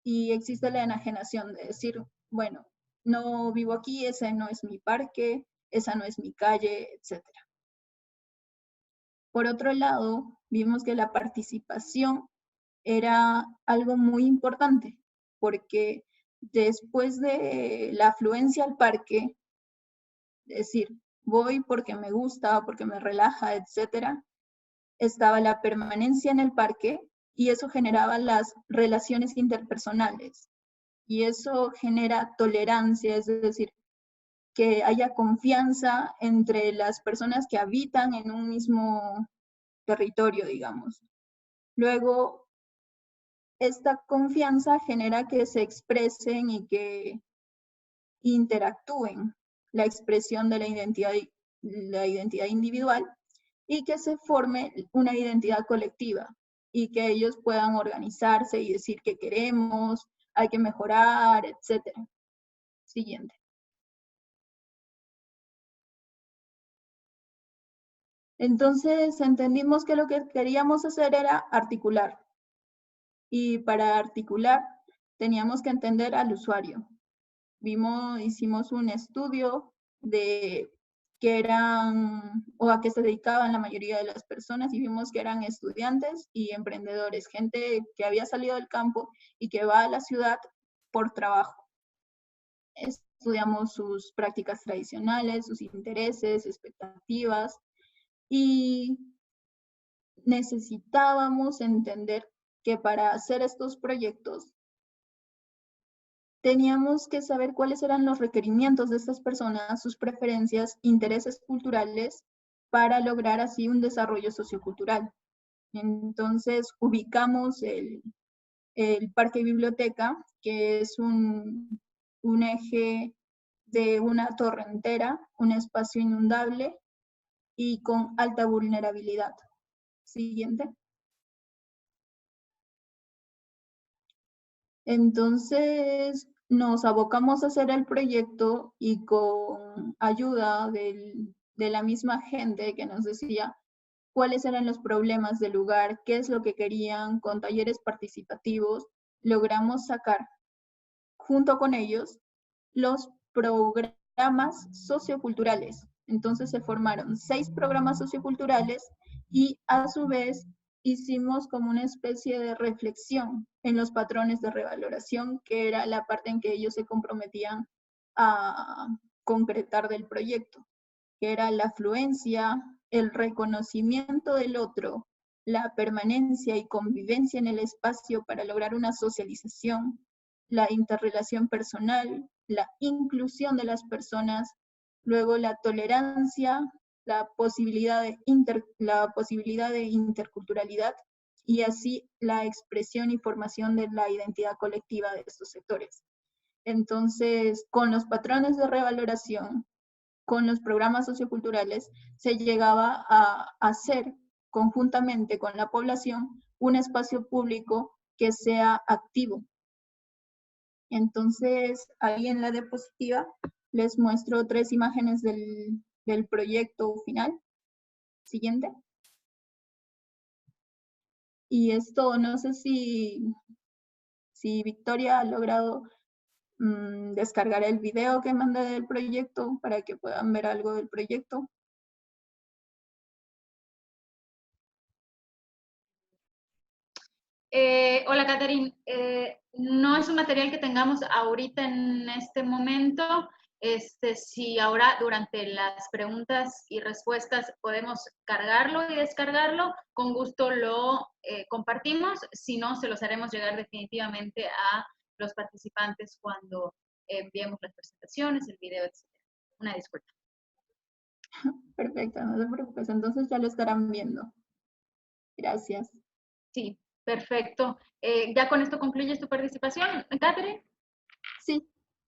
Y existe la enajenación de decir, bueno, no vivo aquí, ese no es mi parque, esa no es mi calle, etc. Por otro lado, vimos que la participación era algo muy importante, porque después de la afluencia al parque, es decir, voy porque me gusta, porque me relaja, etc. Estaba la permanencia en el parque y eso generaba las relaciones interpersonales. Y eso genera tolerancia, es decir, que haya confianza entre las personas que habitan en un mismo territorio, digamos. Luego, esta confianza genera que se expresen y que interactúen la expresión de la identidad individual y que se forme una identidad colectiva y que ellos puedan organizarse y decir qué queremos, hay que mejorar, etc. Siguiente. Entonces entendimos que lo que queríamos hacer era articular. Y para articular teníamos que entender al usuario. Hicimos un estudio de qué eran o a qué se dedicaban la mayoría de las personas y vimos que eran estudiantes y emprendedores, gente que había salido del campo y que va a la ciudad por trabajo. Estudiamos sus prácticas tradicionales, sus intereses, expectativas y necesitábamos entender que para hacer estos proyectos teníamos que saber cuáles eran los requerimientos de estas personas, sus preferencias, intereses culturales, para lograr así un desarrollo sociocultural. Entonces, ubicamos el parque biblioteca, que es un eje de una torre entera, un espacio inundable y con alta vulnerabilidad. Siguiente. Entonces nos abocamos a hacer el proyecto y con ayuda de la misma gente que nos decía cuáles eran los problemas del lugar, qué es lo que querían, con talleres participativos, logramos sacar junto con ellos los programas socioculturales. Entonces se formaron 6 programas socioculturales y a su vez hicimos como una especie de reflexión en los patrones de revaloración, que era la parte en que ellos se comprometían a concretar del proyecto, que era la afluencia, el reconocimiento del otro, la permanencia y convivencia en el espacio para lograr una socialización, la interrelación personal, la inclusión de las personas, luego la tolerancia, la posibilidad de interculturalidad y así la expresión y formación de la identidad colectiva de estos sectores. Entonces, con los patrones de revaloración, con los programas socioculturales, se llegaba a hacer conjuntamente con la población un espacio público que sea activo. Entonces, ahí en la diapositiva les muestro 3 imágenes del proyecto final. Siguiente. Y esto, no sé si Victoria ha logrado descargar el video que mandé del proyecto para que puedan ver algo del proyecto. Hola, Catherine. No es un material que tengamos ahorita en este momento. Si ahora durante las preguntas y respuestas podemos cargarlo y descargarlo, con gusto lo compartimos. Si no, se los haremos llegar definitivamente a los participantes cuando enviemos las presentaciones, el video, etc. Una disculpa. Perfecto, no te preocupes. Entonces ya lo estarán viendo. Gracias. Sí, perfecto. ¿Ya con esto concluyes tu participación, Catherine? Sí.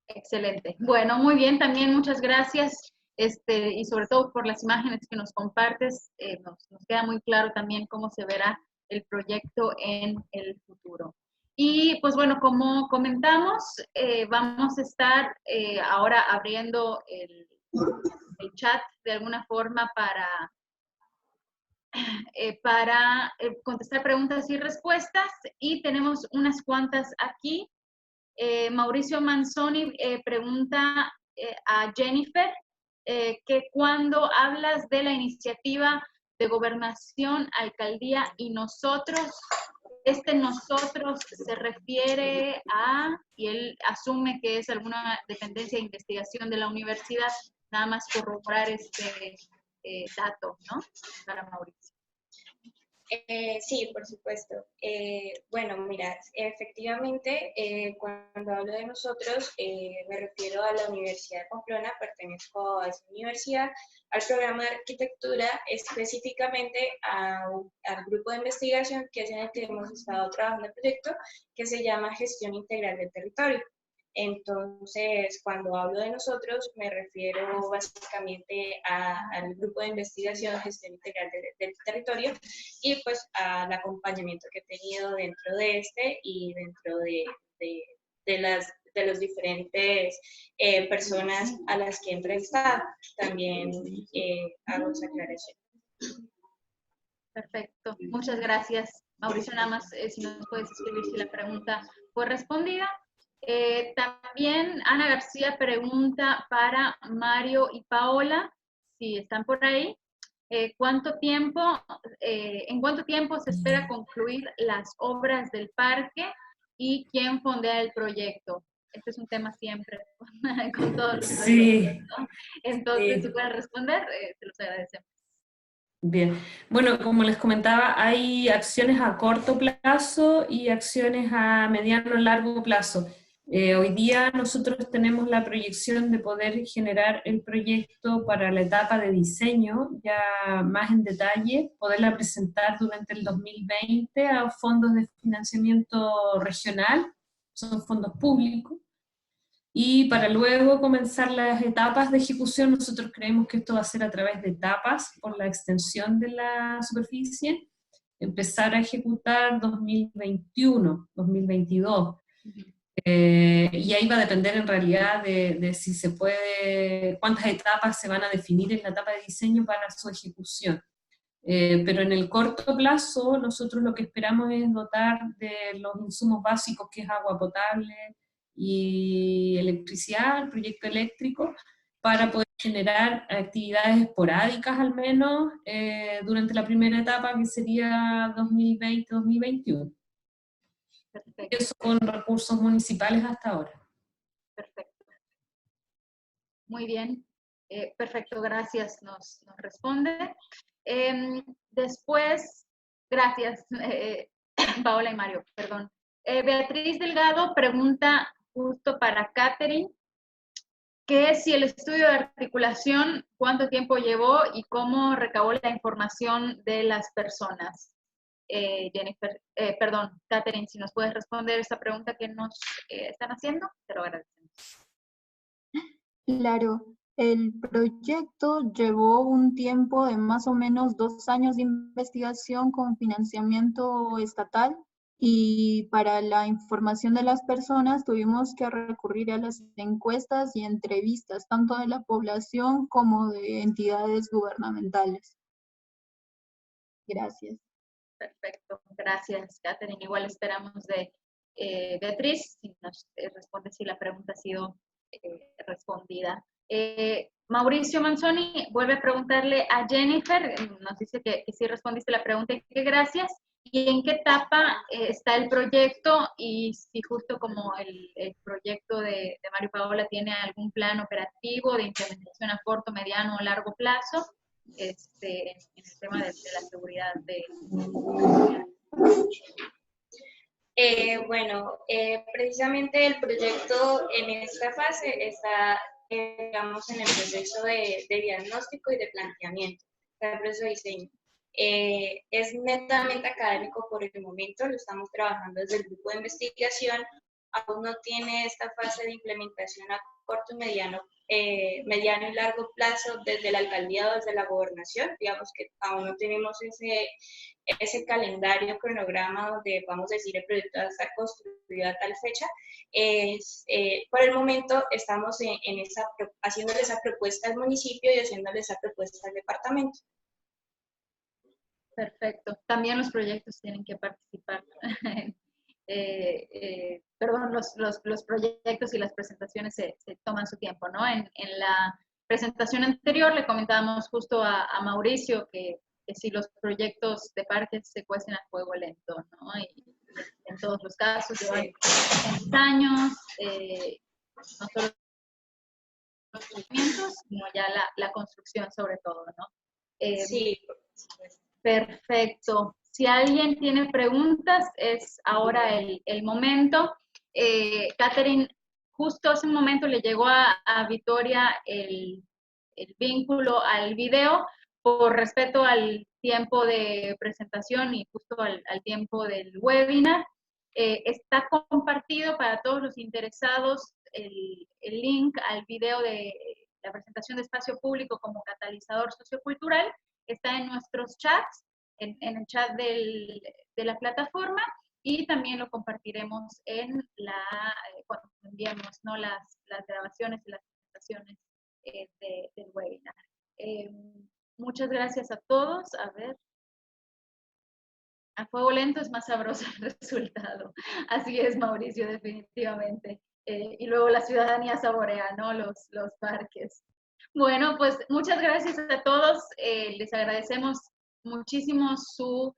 Excelente. Bueno, muy bien, también muchas gracias y sobre todo por las imágenes que nos compartes. Nos queda muy claro también cómo se verá el proyecto en el futuro. Y pues bueno, como comentamos, vamos a estar ahora abriendo el chat de alguna forma para contestar preguntas y respuestas, y tenemos unas cuantas aquí. Mauricio Manzoni pregunta a Jennifer que cuando hablas de la iniciativa de gobernación, alcaldía y nosotros, nosotros se refiere a, y él asume que es alguna dependencia de investigación de la universidad, nada más corroborar este dato, ¿no? Para Mauricio. Sí, por supuesto. Bueno, mira, efectivamente, cuando hablo de nosotros, me refiero a la Universidad de Pamplona, pertenezco a esa universidad, al programa de arquitectura, específicamente al grupo de investigación que es en el que hemos estado trabajando el proyecto, que se llama Gestión Integral del Territorio. Entonces, cuando hablo de nosotros, me refiero básicamente al grupo de investigación Gestión Integral del Territorio y pues al acompañamiento que he tenido dentro de este y dentro de los diferentes personas a las que he entrevistado. También hago esa aclaración. Perfecto, muchas gracias. Mauricio, nada más si nos puedes escribir si la pregunta fue respondida. También Ana García pregunta para Mario y Paola, si están por ahí, ¿en cuánto tiempo se espera concluir las obras del parque y quién fondea el proyecto? Este es un tema siempre con todos los proyectos, ¿no? Entonces, si pueden responder, se los agradecemos. Bien, bueno, como les comentaba, hay acciones a corto plazo y acciones a mediano y largo plazo. Hoy día nosotros tenemos la proyección de poder generar el proyecto para la etapa de diseño, ya más en detalle, poderla presentar durante el 2020 a fondos de financiamiento regional, son fondos públicos. Y para luego comenzar las etapas de ejecución, nosotros creemos que esto va a ser a través de etapas por la extensión de la superficie, empezar a ejecutar 2021, 2022. Y ahí va a depender en realidad de si se puede, cuántas etapas se van a definir en la etapa de diseño para su ejecución. Pero en el corto plazo nosotros lo que esperamos es dotar de los insumos básicos, que es agua potable y electricidad, el proyecto eléctrico, para poder generar actividades esporádicas al menos durante la primera etapa, que sería 2020-2021. Perfecto. Eso con recursos municipales hasta ahora. Perfecto. Muy bien. Perfecto, gracias. Nos responde. Después, gracias, Paola y Mario, perdón. Beatriz Delgado pregunta justo para Catherine, que si el estudio de articulación, cuánto tiempo llevó y cómo recabó la información de las personas. Jennifer, perdón, Catherine, si nos puedes responder esta pregunta que nos están haciendo, te lo agradecemos. Claro, el proyecto llevó un tiempo de más o menos 2 años de investigación con financiamiento estatal, y para la información de las personas tuvimos que recurrir a las encuestas y entrevistas, tanto de la población como de entidades gubernamentales. Gracias. Perfecto, gracias, Catherine. Igual esperamos de Beatriz, si nos responde si la pregunta ha sido respondida. Mauricio Manzoni vuelve a preguntarle a Jennifer, nos dice que sí respondiste la pregunta y que gracias. ¿Y en qué etapa está el proyecto? Y si justo como el proyecto de Mario Paola tiene algún plan operativo de implementación a corto, mediano o largo plazo, en el tema de la seguridad Bueno, precisamente el proyecto en esta fase está, digamos, en el proceso de diagnóstico y de planteamiento, el proceso de diseño. Es netamente académico por el momento, lo estamos trabajando desde el grupo de investigación, aún no tiene esta fase de implementación a corto y mediano y largo plazo desde la alcaldía o desde la gobernación. Digamos que aún no tenemos ese calendario, cronograma donde vamos a decir el proyecto va a estar construido a tal fecha. Por el momento estamos haciéndole esa propuesta al municipio y haciéndole esa propuesta al departamento. Perfecto. También los proyectos tienen que participar. Perdón, los proyectos y las presentaciones se toman su tiempo, ¿no? En la presentación anterior le comentábamos justo a Mauricio que si los proyectos de parques se cuecen a fuego lento, ¿no? Y en todos los casos llevan 6 años, no solo procedimientos, sino ya la construcción sobre todo, ¿no? Sí, por supuesto. Perfecto. Si alguien tiene preguntas, es ahora el momento. Catherine, justo hace un momento le llegó a Victoria el vínculo al video por respeto al tiempo de presentación y justo al tiempo del webinar. Está compartido para todos los interesados el link al video de la presentación de espacio público como catalizador sociocultural. Está en nuestros chats, en el chat de la plataforma, y también lo compartiremos en cuando enviemos, ¿no?, las grabaciones y las presentaciones del webinar. Muchas gracias a todos. A ver. A fuego lento es más sabroso el resultado. Así es, Mauricio, definitivamente. Y luego la ciudadanía saborea, ¿no?, los parques. Bueno, pues muchas gracias a todos. Les agradecemos muchísimo su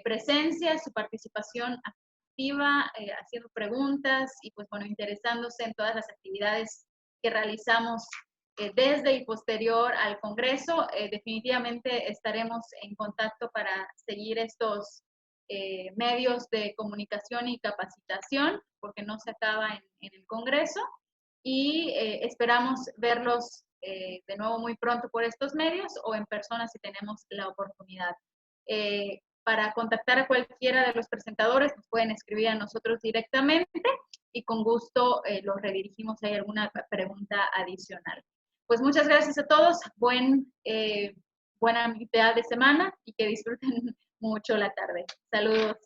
presencia, su participación activa, haciendo preguntas y pues bueno, interesándose en todas las actividades que realizamos desde y posterior al Congreso. Definitivamente estaremos en contacto para seguir estos medios de comunicación y capacitación, porque no se acaba en el Congreso, y esperamos verlos de nuevo muy pronto por estos medios o en persona si tenemos la oportunidad. Para contactar a cualquiera de los presentadores, nos pueden escribir a nosotros directamente y con gusto los redirigimos si hay alguna pregunta adicional. Pues muchas gracias a todos, buena mitad de semana y que disfruten mucho la tarde. Saludos.